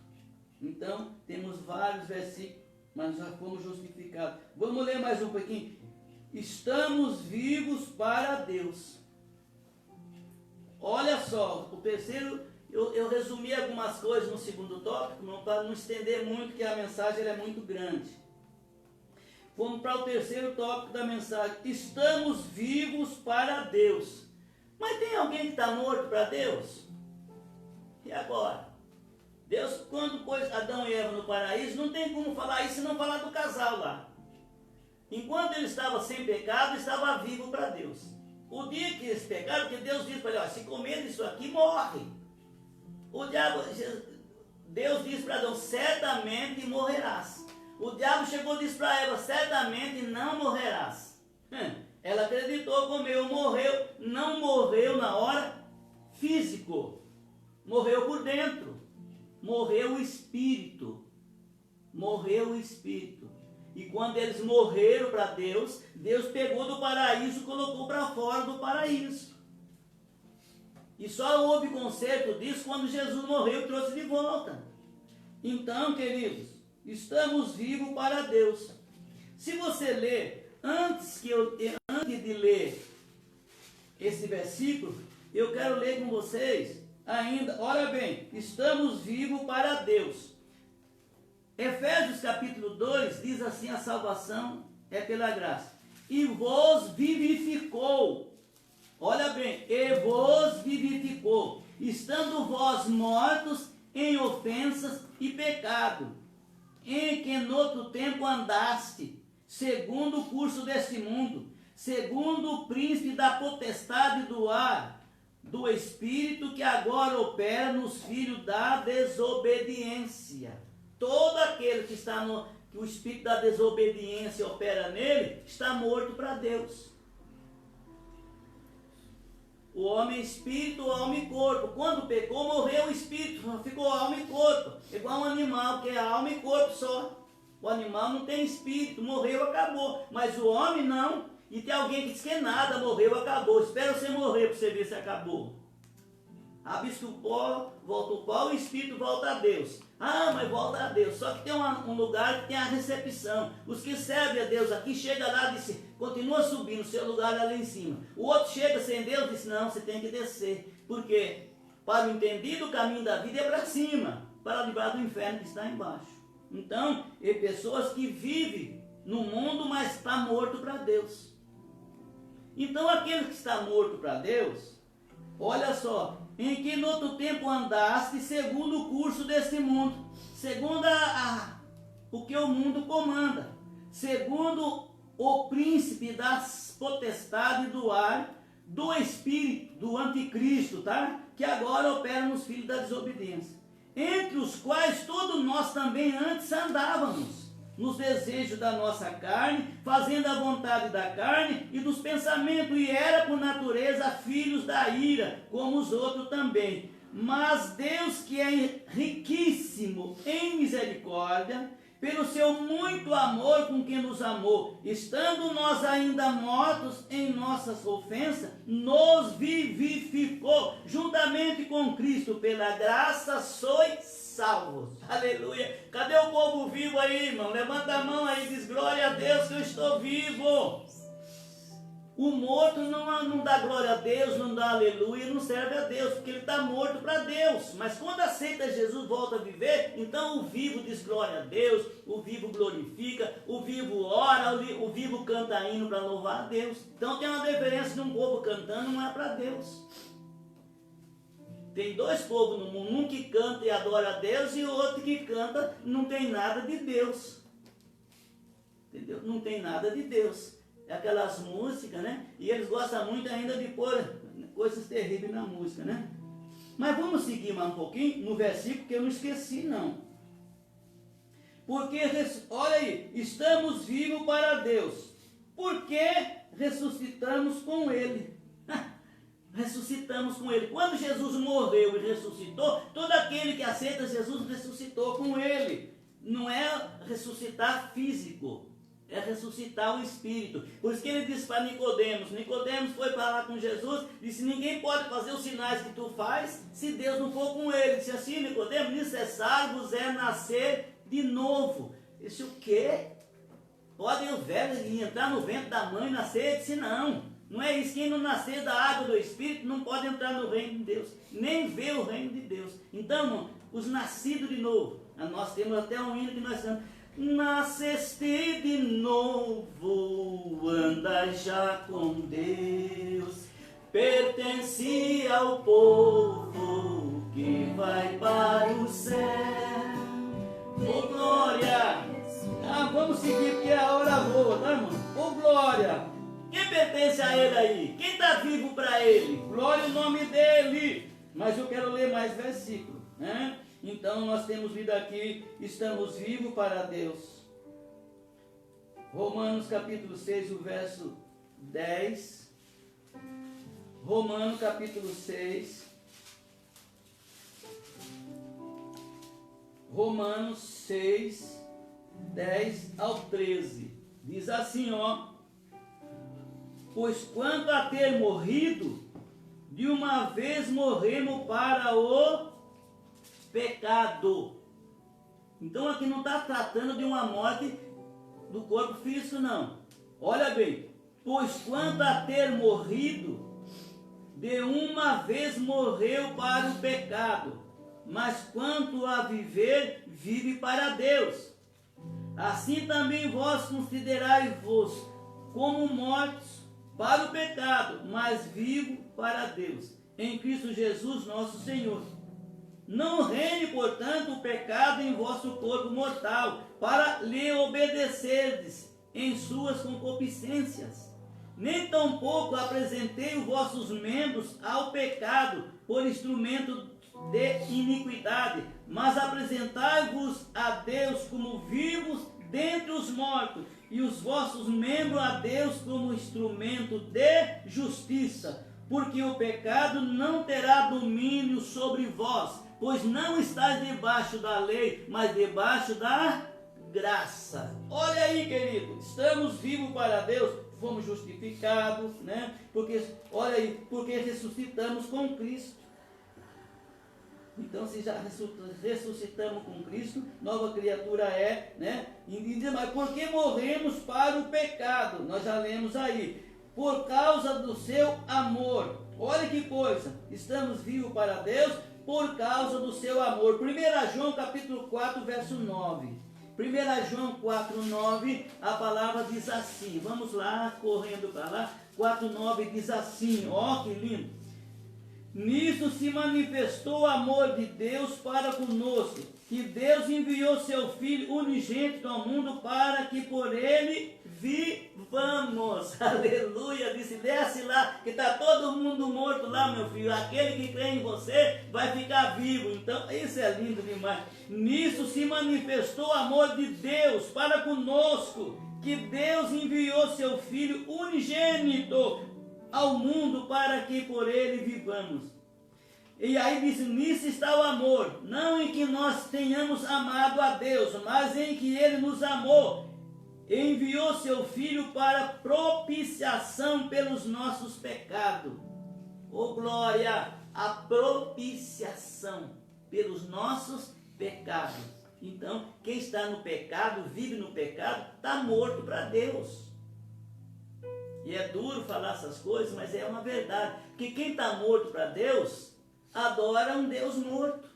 Então, temos vários versículos, mas já fomos justificados. Vamos ler mais um pouquinho. Estamos vivos para Deus. Olha só, o terceiro, eu resumi algumas coisas no segundo tópico, para não estender muito, que a mensagem é muito grande. Vamos para o terceiro tópico da mensagem. Estamos vivos para Deus. Mas tem alguém que está morto para Deus? E agora? Deus, quando pôs Adão e Eva no paraíso, não tem como falar isso e não falar do casal lá. Enquanto ele estava sem pecado, estava vivo para Deus. O dia que eles pecaram, que Deus disse para ele, se comer isso aqui, morre. O diabo, Deus disse para Adão, certamente morrerás. O diabo chegou e disse para Eva, certamente não morrerás. Ela acreditou, comeu, morreu. Não morreu na hora físico. Morreu por dentro. Morreu o espírito. Morreu o espírito. E quando eles morreram para Deus, Deus pegou do paraíso e colocou para fora do paraíso. E só houve conserto disso quando Jesus morreu e trouxe de volta. Então, queridos, estamos vivos para Deus. Se você ler, antes de ler esse versículo, eu quero ler com vocês ainda. Olha bem, estamos vivos para Deus. Efésios capítulo 2 diz assim, a salvação é pela graça. E vos vivificou. Olha bem, e vos vivificou, estando vós mortos em ofensas e pecado, em que noutro tempo andaste, segundo o curso deste mundo, segundo o príncipe da potestade do ar, do espírito que agora opera nos filhos da desobediência. Todo aquele que que o espírito da desobediência opera nele, está morto para Deus. O homem é espírito, alma e corpo. Quando pecou, morreu o espírito, ficou alma e corpo. Igual um animal, que é alma e corpo só. O animal não tem espírito, morreu, acabou. Mas o homem não. E tem alguém que diz que nada, morreu, acabou. Espera você morrer para você ver se acabou. Rabisca o pó, volta o pó, o espírito volta a Deus. Ah, mas volta a Deus. Só que tem um lugar que tem a recepção. Os que servem a Deus aqui, chega lá e diz, continua subindo, seu lugar é lá em cima. O outro chega sem Deus e diz, não, você tem que descer. Por quê? Para o entendido, o caminho da vida é para cima, para livrar do inferno que está embaixo. Então, é pessoas que vivem no mundo, mas está morto para Deus. Então, aquele que está morto para Deus, olha só, em que no outro tempo andaste segundo o curso deste mundo, segundo o que o mundo comanda, segundo o príncipe das potestades do ar, do espírito, do anticristo, tá? Que agora opera nos filhos da desobediência, entre os quais todos nós também antes andávamos, nos desejos da nossa carne, fazendo a vontade da carne e dos pensamentos, e era por natureza filhos da ira, como os outros também. Mas Deus, que é riquíssimo em misericórdia, pelo seu muito amor com que nos amou, estando nós ainda mortos em nossas ofensas, nos vivificou, juntamente com Cristo, pela graça sois salvos. Aleluia. Cadê o povo vivo aí, irmão? Levanta a mão aí e diz, glória a Deus que eu estou vivo. O morto não dá glória a Deus, não dá aleluia, não serve a Deus, porque ele está morto para Deus. Mas quando aceita Jesus, volta a viver, então o vivo diz glória a Deus, o vivo glorifica, o vivo ora, o vivo canta hino para louvar a Deus. Então tem uma diferença de um povo cantando, não é para Deus. Tem dois povos no mundo, um que canta e adora a Deus e o outro que canta não tem nada de Deus. Entendeu? Não tem nada de Deus. aquelas músicas, né? E eles gostam muito ainda de pôr coisas terríveis na música, né? Mas vamos seguir mais um pouquinho no versículo que eu não esqueci, não. Porque, olha aí, estamos vivos para Deus, porque ressuscitamos com Ele. Ressuscitamos com Ele. Quando Jesus morreu e ressuscitou, todo aquele que aceita Jesus ressuscitou com Ele. Não é ressuscitar físico, é ressuscitar o espírito. Por isso que ele disse para Nicodemos, Nicodemos foi falar com Jesus, disse, ninguém pode fazer os sinais que tu faz, se Deus não for com ele. Disse assim, Nicodemos, necessário é nascer de novo. Disse, o quê? Pode o velho entrar no ventre da mãe e nascer? Disse, não. Não é isso, quem não nascer da água do Espírito não pode entrar no reino de Deus, nem ver o reino de Deus. Então, irmão, os nascidos de novo, nós temos até um hino que nós cantamos, nasceste de novo, anda já com Deus, pertence ao povo que vai para o céu. Ô glória! Vamos seguir porque é a hora boa, tá, irmão? Ô glória! Quem pertence a ele aí? Quem está vivo para ele? Glória o nome dele! Mas eu quero ler mais versículo, né? Então nós temos lido aqui, estamos vivos para Deus. Romanos capítulo 6, o verso 10. Romanos capítulo 6. Romanos 6, 10 ao 13. Diz assim, ó. Pois quanto a ter morrido, de uma vez morremos para o pecado. Então aqui não está tratando de uma morte do corpo físico, não. Olha bem, pois quanto a ter morrido, de uma vez morreu para o pecado, mas quanto a viver, vive para Deus. Assim também vós considerai-vos como mortos para o pecado, mas vivo para Deus, em Cristo Jesus nosso Senhor. Não reine, portanto, o pecado em vosso corpo mortal, para lhe obedecerdes em suas concupiscências. Nem tampouco apresentei os vossos membros ao pecado por instrumento de iniquidade, mas apresentai-vos a Deus como vivos dentre os mortos, e os vossos membros a Deus como instrumento de justiça, porque o pecado não terá domínio sobre vós, pois não estáis debaixo da lei, mas debaixo da graça. Olha aí, querido, estamos vivos para Deus, fomos justificados, né? Porque, olha aí, porque ressuscitamos com Cristo. Então, se já ressuscitamos com Cristo, nova criatura é, né? E diz, mas por que morremos para o pecado? Nós já lemos aí. Por causa do seu amor. Olha que coisa. Estamos vivos para Deus por causa do seu amor. 1 João capítulo 4, verso 9. 1 João 4, 9, a palavra diz assim. Vamos lá, correndo para lá. 4, 9 diz assim. Ó, que lindo. Nisso se manifestou o amor de Deus para conosco, que Deus enviou seu Filho unigênito ao mundo para que por ele vivamos. Aleluia! Disse, desce lá, que está todo mundo morto lá, meu filho. Aquele que crê em você vai ficar vivo. Então, isso é lindo demais. Nisso se manifestou o amor de Deus para conosco, que Deus enviou seu Filho unigênito ao mundo para que por ele vivamos. E aí diz, nisso está o amor, não em que nós tenhamos amado a Deus, mas em que ele nos amou, e enviou seu Filho para propiciação pelos nossos pecados. Oh glória, a propiciação pelos nossos pecados. Então, quem está no pecado, vive no pecado, está morto para Deus. E é duro falar essas coisas, mas é uma verdade. Porque quem está morto para Deus, adora um Deus morto.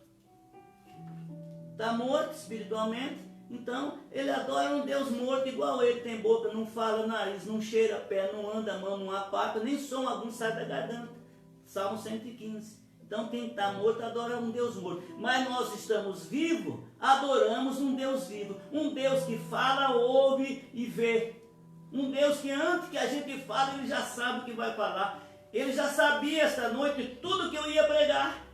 Está morto espiritualmente, então ele adora um Deus morto igual ele. Tem boca, não fala, nariz, não cheira pé, não anda, mão, não apata, nem som algum sai da garganta. Salmo 115. Então quem está morto adora um Deus morto. Mas nós estamos vivos, adoramos um Deus vivo. Um Deus que fala, ouve e vê. Um Deus que antes que a gente fale, Ele já sabe o que vai falar. Ele já sabia esta noite tudo que eu ia pregar.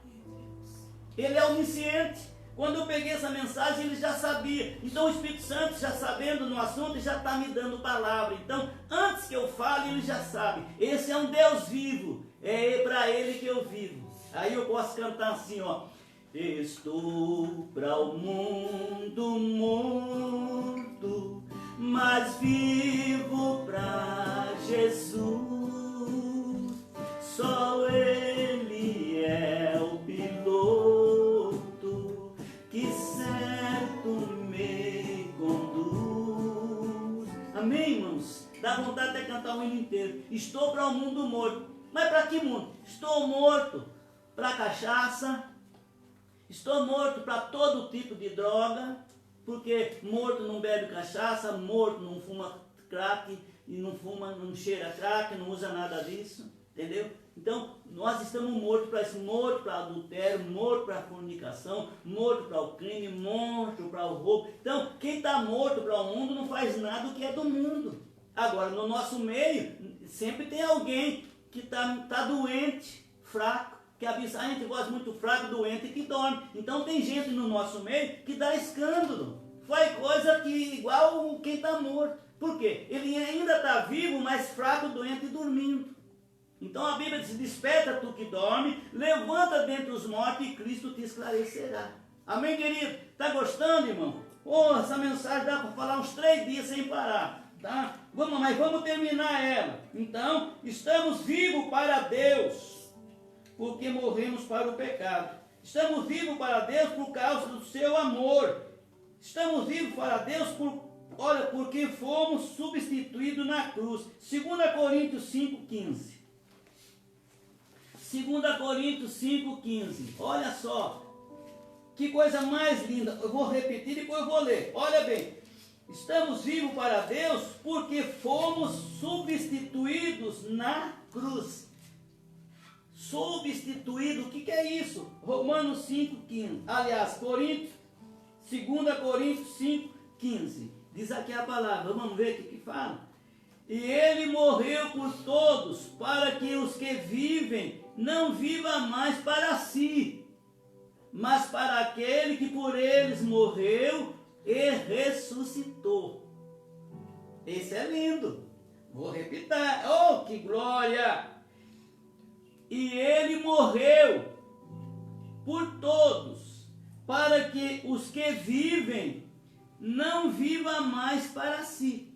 Ele é onisciente. Quando eu peguei essa mensagem, Ele já sabia. Então o Espírito Santo, já sabendo no assunto, já está me dando palavra. Então, antes que eu fale, Ele já sabe. Esse é um Deus vivo. É para Ele que eu vivo. Aí eu posso cantar assim, ó. Estou para o mundo morto, mas vivo para Jesus. Só Ele é o piloto que certo me conduz. Amém, irmãos? Dá vontade de cantar o hino inteiro. Estou para o mundo morto. Mas para que mundo? Estou morto para cachaça. Estou morto para todo tipo de droga, porque morto não bebe cachaça, morto não fuma crack, e não cheira crack, não usa nada disso, entendeu? Então, nós estamos mortos para isso, morto para adultério, morto para fornicação, morto para o crime, morto para o roubo. Então, quem está morto para o mundo não faz nada do que é do mundo. Agora, no nosso meio, sempre tem alguém que tá doente, fraco, que habita entre vós muito fraco, doente e que dorme. Então tem gente no nosso meio que dá escândalo. Faz coisa que igual quem está morto. Por quê? Ele ainda está vivo, mas fraco, doente e dormindo. Então a Bíblia diz, desperta tu que dorme, levanta dentre os mortos e Cristo te esclarecerá. Amém, querido? Está gostando, irmão? Oh, essa mensagem dá para falar uns 3 dias sem parar. Tá? Mas vamos terminar ela. Então, estamos vivos para Deus, porque morremos para o pecado. Estamos vivos para Deus por causa do seu amor. Estamos vivos para Deus porque fomos substituídos na cruz. 2 Coríntios 5,15. 2 Coríntios 5,15. Olha só. Que coisa mais linda. Eu vou repetir e depois eu vou ler. Olha bem. Estamos vivos para Deus porque fomos substituídos na cruz. Substituído, o que é isso? Romanos 5,15. Aliás, 2 Coríntios 5,15. Diz aqui a palavra, vamos ver o que fala. E Ele morreu por todos, para que os que vivem não vivam mais para si, mas para aquele que por eles morreu e ressuscitou. Esse é lindo. Vou repetir. Oh, que glória! E Ele morreu por todos, para que os que vivem não vivam mais para si.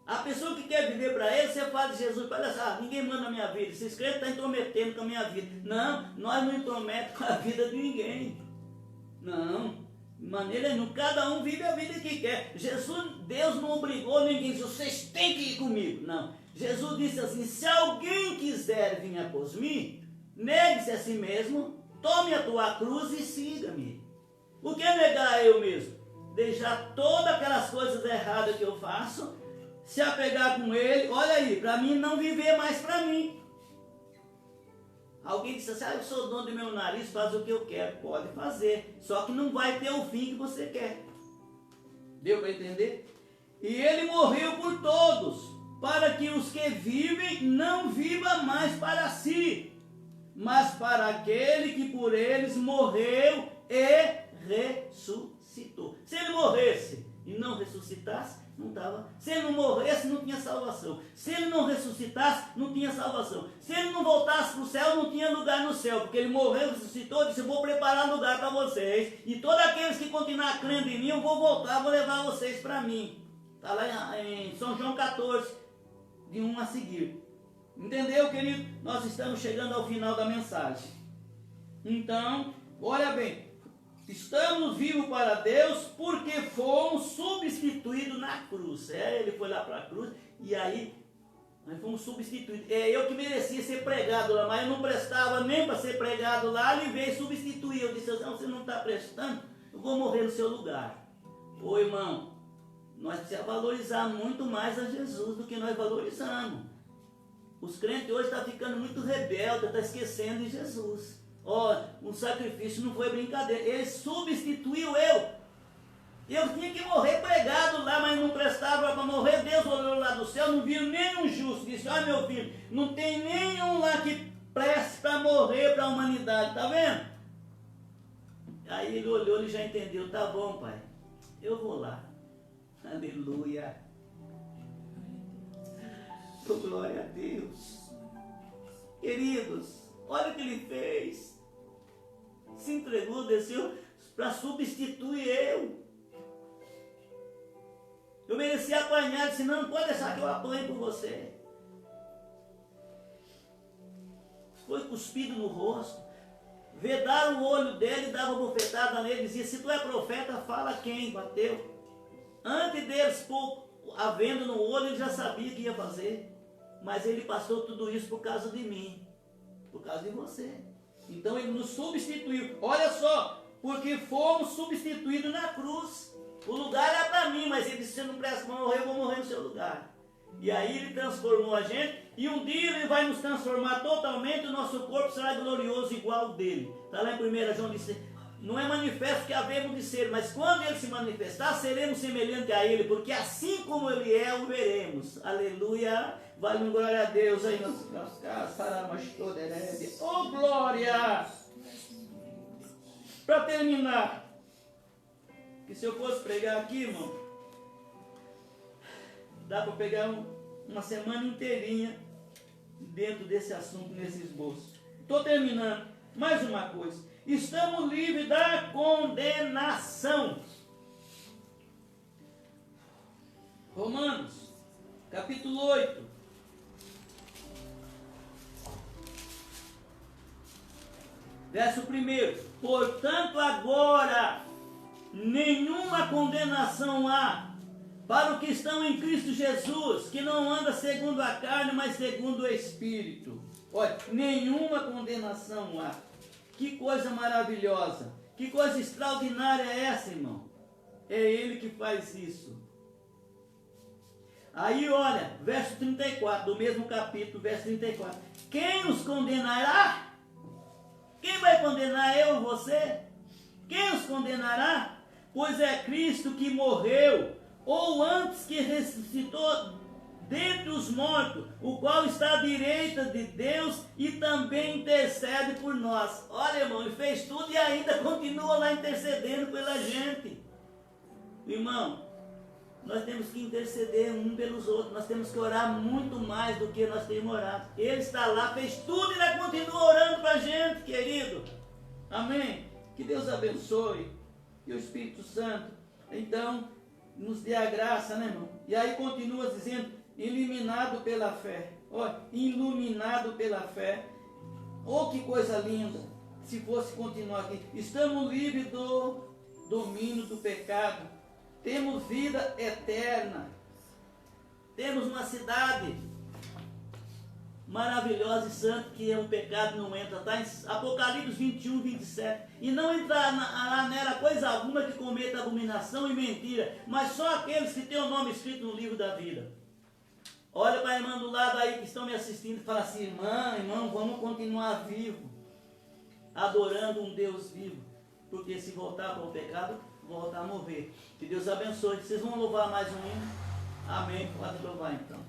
A pessoa que quer viver para Ele, você fala de Jesus, olha só, ninguém manda a minha vida, esses crentes estão intrometendo com a minha vida. Não, nós não intrometemos com a vida de ninguém. Não, de maneira nenhuma, cada um vive a vida que quer. Deus não obrigou ninguém, vocês têm que ir comigo. Não. Jesus disse assim, se alguém quiser vir após mim, negue-se a si mesmo, tome a tua cruz e siga-me. O que é negar eu mesmo? Deixar todas aquelas coisas erradas que eu faço, se apegar com Ele, olha aí, para mim não viver mais para mim. Alguém disse assim, eu sou dono do meu nariz, faz o que eu quero. Pode fazer, só que não vai ter o fim que você quer. Deu para entender? E Ele morreu por todos, para que os que vivem não vivam mais para si, mas para aquele que por eles morreu e ressuscitou. Se Ele morresse e não ressuscitasse, não estava. Se Ele não morresse, não tinha salvação. Se Ele não ressuscitasse, não tinha salvação. Se Ele não voltasse para o céu, não tinha lugar no céu, porque Ele morreu, ressuscitou, disse, eu vou preparar lugar para vocês, e todos aqueles que continuar crendo em mim, eu vou voltar, vou levar vocês para mim. Está lá em São João 14, de 1 a seguir. Entendeu, querido? Nós estamos chegando ao final da mensagem. Então, olha bem, estamos vivos para Deus porque fomos substituídos na cruz. Ele foi lá para a cruz e aí nós fomos substituídos. É eu que merecia ser pregado lá, mas eu não prestava nem para ser pregado lá. Ele veio substituir. Eu disse, não, você não está prestando, eu vou morrer no seu lugar. Ô irmão, nós precisamos valorizar muito mais a Jesus do que nós valorizamos. Os crentes hoje estão ficando muito rebeldes, estão esquecendo de Jesus. O sacrifício não foi brincadeira. Ele substituiu eu. Eu tinha que morrer pregado lá, mas não prestava para morrer. Deus olhou lá céu não viram nenhum justo. Disse, olha meu filho, não tem nenhum lá que preste para morrer para a humanidade, tá vendo? Aí ele olhou e já entendeu, tá bom pai, eu vou lá. Aleluia. Oh, glória a Deus. Queridos, olha o que ele fez. Se entregou, desceu para substituir eu. Eu merecia apanhar, disse, não pode deixar que eu apanhe por você. Foi cuspido no rosto. Vedaram o olho dele, davam bofetada nele, dizia, se tu é profeta, fala quem bateu. Antes deles pôr a venda no olho, ele já sabia o que ia fazer. Mas ele passou tudo isso por causa de mim, por causa de você. Então ele nos substituiu. Olha só, porque fomos substituídos na cruz. O lugar era para mim, mas ele disse, você não presta para morrer, eu vou morrer no seu lugar. E aí ele transformou a gente, e um dia ele vai nos transformar totalmente, o nosso corpo será glorioso igual ao dele. Está lá em 1 João, disse, não é manifesto que havemos de ser, mas quando ele se manifestar, seremos semelhantes a ele, porque assim como ele é, o veremos. Aleluia, vale glória a Deus aí nas casas, oh glória! Para terminar, que se eu fosse pregar aqui, irmão, dá para pegar uma semana inteirinha dentro desse assunto, nesse esboço. Estou terminando. Mais uma coisa. Estamos livres da condenação. Romanos, capítulo 8. Verso 1. Portanto, agora, nenhuma condenação há para os que estão em Cristo Jesus, que não anda segundo a carne, mas segundo o Espírito. Olha, nenhuma condenação há. Que coisa maravilhosa, que coisa extraordinária é essa, irmão? É Ele que faz isso. Aí olha, verso 34, do mesmo capítulo, verso 34. Quem os condenará? Quem vai condenar eu ou você? Quem os condenará? Pois é Cristo que morreu, ou antes que ressuscitou dentre os mortos, o qual está à direita de Deus e também intercede por nós. Olha, irmão, ele fez tudo e ainda continua lá intercedendo pela gente. Irmão, nós temos que interceder um pelos outros, nós temos que orar muito mais do que nós temos orado. Ele está lá, fez tudo e ainda continua orando para a gente, querido. Amém? Que Deus abençoe, que o Espírito Santo, então, nos dê a graça, né, irmão? E aí continua dizendo, iluminado pela fé. Olha, iluminado pela fé. Oh, que coisa linda. Se fosse continuar aqui. Estamos livres do domínio do pecado. Temos vida eterna. Temos uma cidade maravilhosa e santa que o pecado não entra. Está em Apocalipse 21, 27. E não entrará nela coisa alguma que cometa abominação e mentira, mas só aqueles que têm o nome escrito no livro da vida. Olha para a irmã do lado aí que estão me assistindo e fala assim, irmão, vamos continuar vivo, adorando um Deus vivo, porque se voltar para o pecado, voltar a morrer. Que Deus abençoe. Vocês vão louvar mais um hino? Amém. Pode louvar então.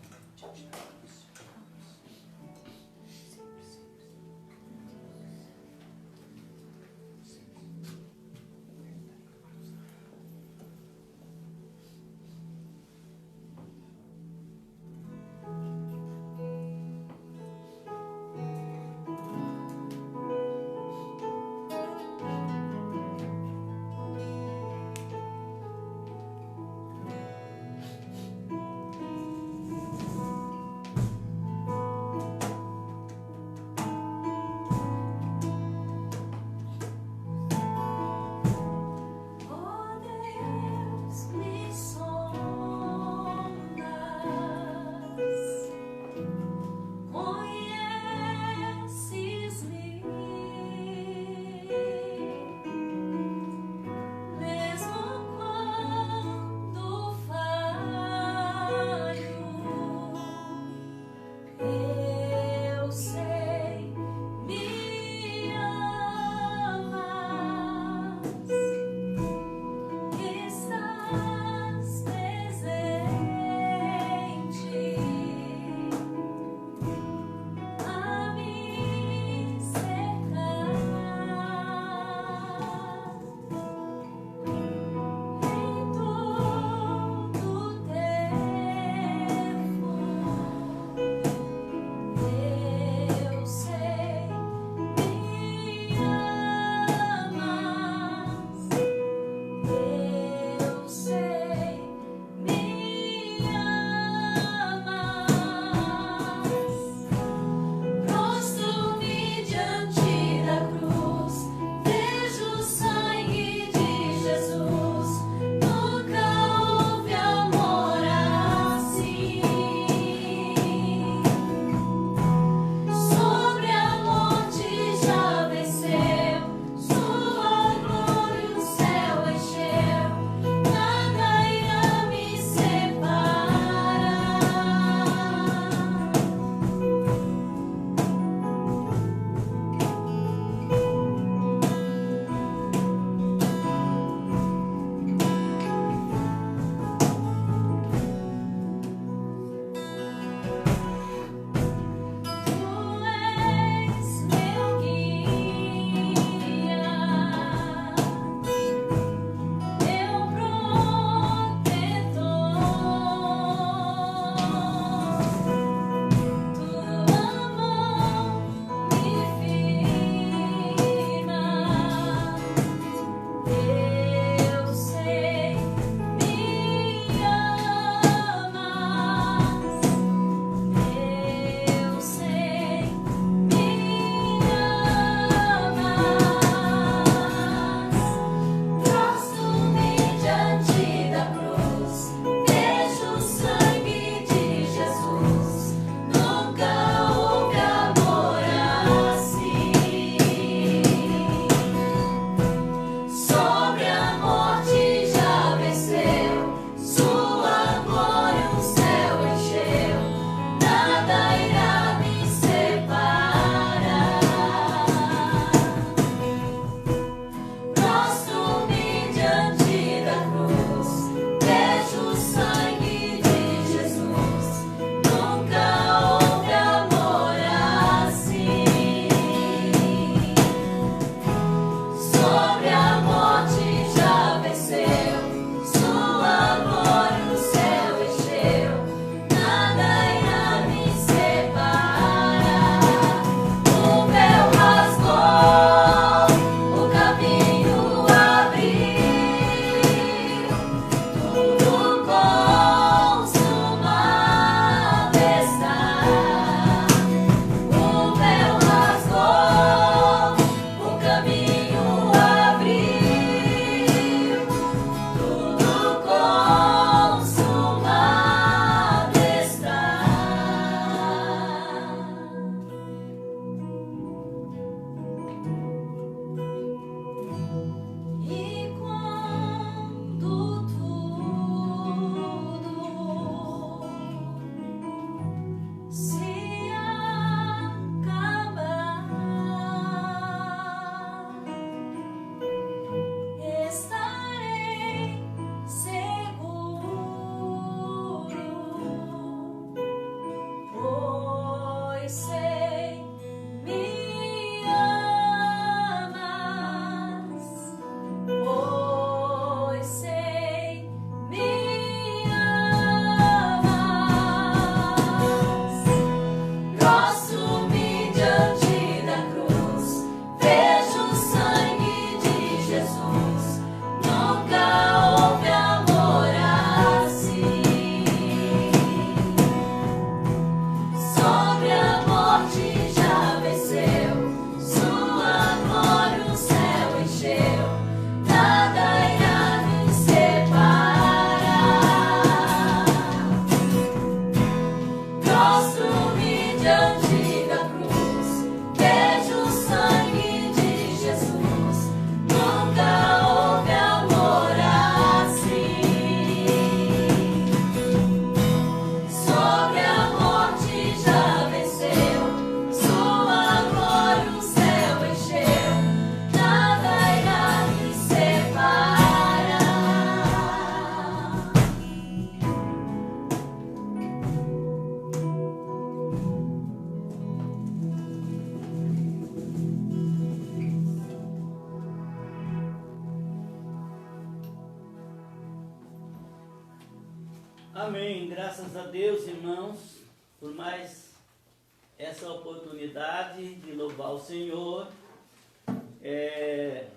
Prostro-me diante da cruz, vejo o sangue de Jesus. Nunca houve amor assim. Sobre a morte já venceu, sua glória o céu encheu. Nada irá me separar. Amém. Graças a Deus, irmãos, por mais essa oportunidade de louvar o Senhor,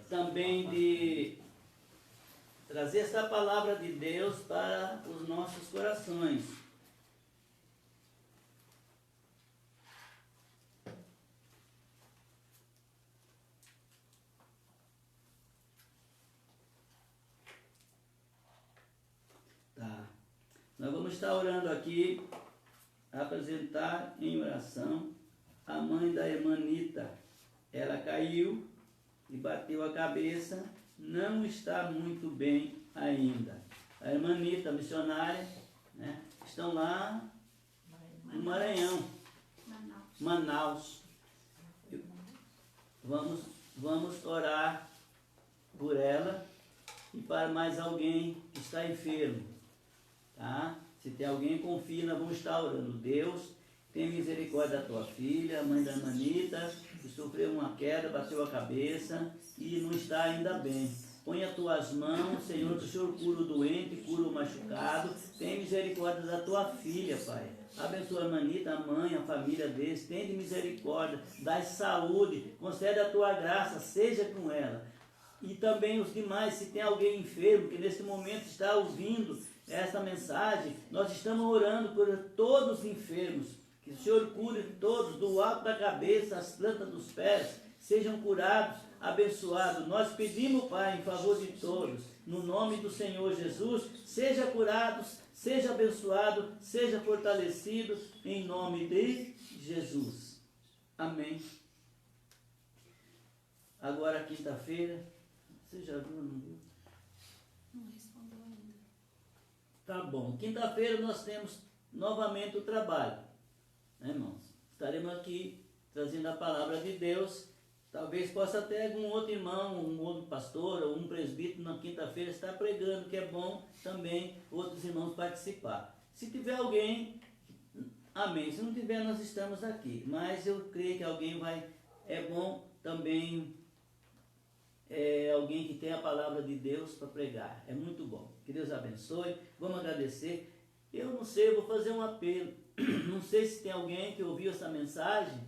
também de trazer essa palavra de Deus para os nossos corações. Tá. Nós vamos estar orando aqui, apresentar em oração a mãe da irmã Nita. Ela caiu e bateu a cabeça, não está muito bem ainda. A irmã Nita, missionária, né, estão lá no Maranhão, Manaus. Vamos orar por ela e para mais alguém que está enfermo. Tá? Se tem alguém, confia, nós vamos estar orando. Deus, tem misericórdia da tua filha, a mãe da Manita, que sofreu uma queda, bateu a cabeça e não está ainda bem. Põe as tuas mãos, Senhor, que o Senhor cura o doente, cura o machucado. Tem misericórdia da tua filha, Pai. Abençoa a Manita, a mãe, a família deles. Tem de misericórdia, dá saúde, concede a tua graça, seja com ela. E também os demais, se tem alguém enfermo que nesse momento está ouvindo essa mensagem, nós estamos orando por todos os enfermos, que o Senhor cure todos, do alto da cabeça às plantas dos pés, sejam curados, abençoados. Nós pedimos, Pai, em favor de todos, no nome do Senhor Jesus, seja curados, seja abençoado, seja fortalecido, em nome de Jesus. Amém. Agora, quinta-feira, você já viu, não viu? Não respondeu ainda. Tá bom. Quinta-feira nós temos novamente o trabalho, né, irmãos? Estaremos aqui trazendo a palavra de Deus. Talvez possa até algum outro irmão, um outro pastor ou um presbítero na quinta-feira estar pregando, que é bom também outros irmãos participar. Se tiver alguém, amém. Se não tiver, nós estamos aqui. Mas eu creio que alguém vai, é bom também alguém que tem a palavra de Deus para pregar. É muito bom. Que Deus abençoe. Vamos agradecer. Eu não sei, eu vou fazer um apelo. Não sei se tem alguém que ouviu essa mensagem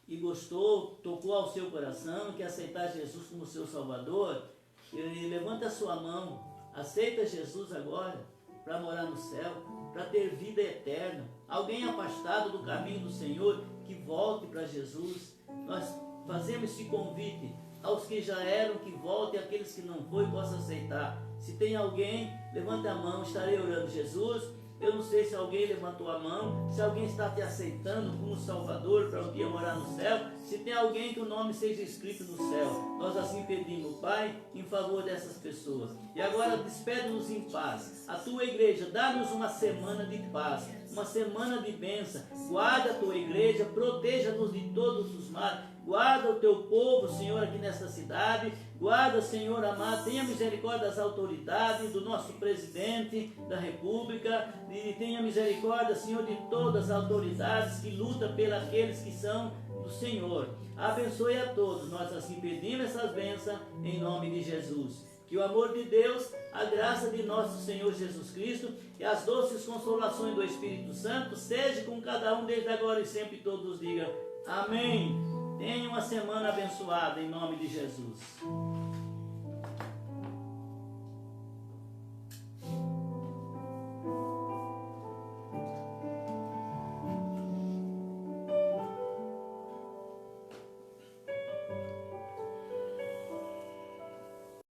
e gostou, tocou ao seu coração, quer aceitar Jesus como seu Salvador. E levanta a sua mão. Aceita Jesus agora para morar no céu, para ter vida eterna. Alguém afastado do caminho do Senhor, que volte para Jesus. Nós fazemos esse convite aos que já eram, que voltem, aqueles que não foi, possam aceitar. Se tem alguém, levanta a mão, estarei orando. Jesus, eu não sei se alguém levantou a mão, se alguém está te aceitando como Salvador para um dia morar no céu. Se tem alguém que o nome seja escrito no céu, nós assim pedimos, Pai, em favor dessas pessoas. E agora despede-nos em paz. A tua igreja, dá-nos uma semana de paz, uma semana de bênção. Guarda a tua igreja, proteja-nos de todos os males. Guarda o teu povo, Senhor, aqui nesta cidade. Guarda, Senhor amado, tenha misericórdia das autoridades, do nosso presidente da República. E tenha misericórdia, Senhor, de todas as autoridades que lutam pelos aqueles que são do Senhor. Abençoe a todos. Nós assim pedimos essas bênçãos em nome de Jesus. Que o amor de Deus, a graça de nosso Senhor Jesus Cristo e as doces consolações do Espírito Santo seja com cada um desde agora e sempre. Todos digam amém. Tenha uma semana abençoada em nome de Jesus.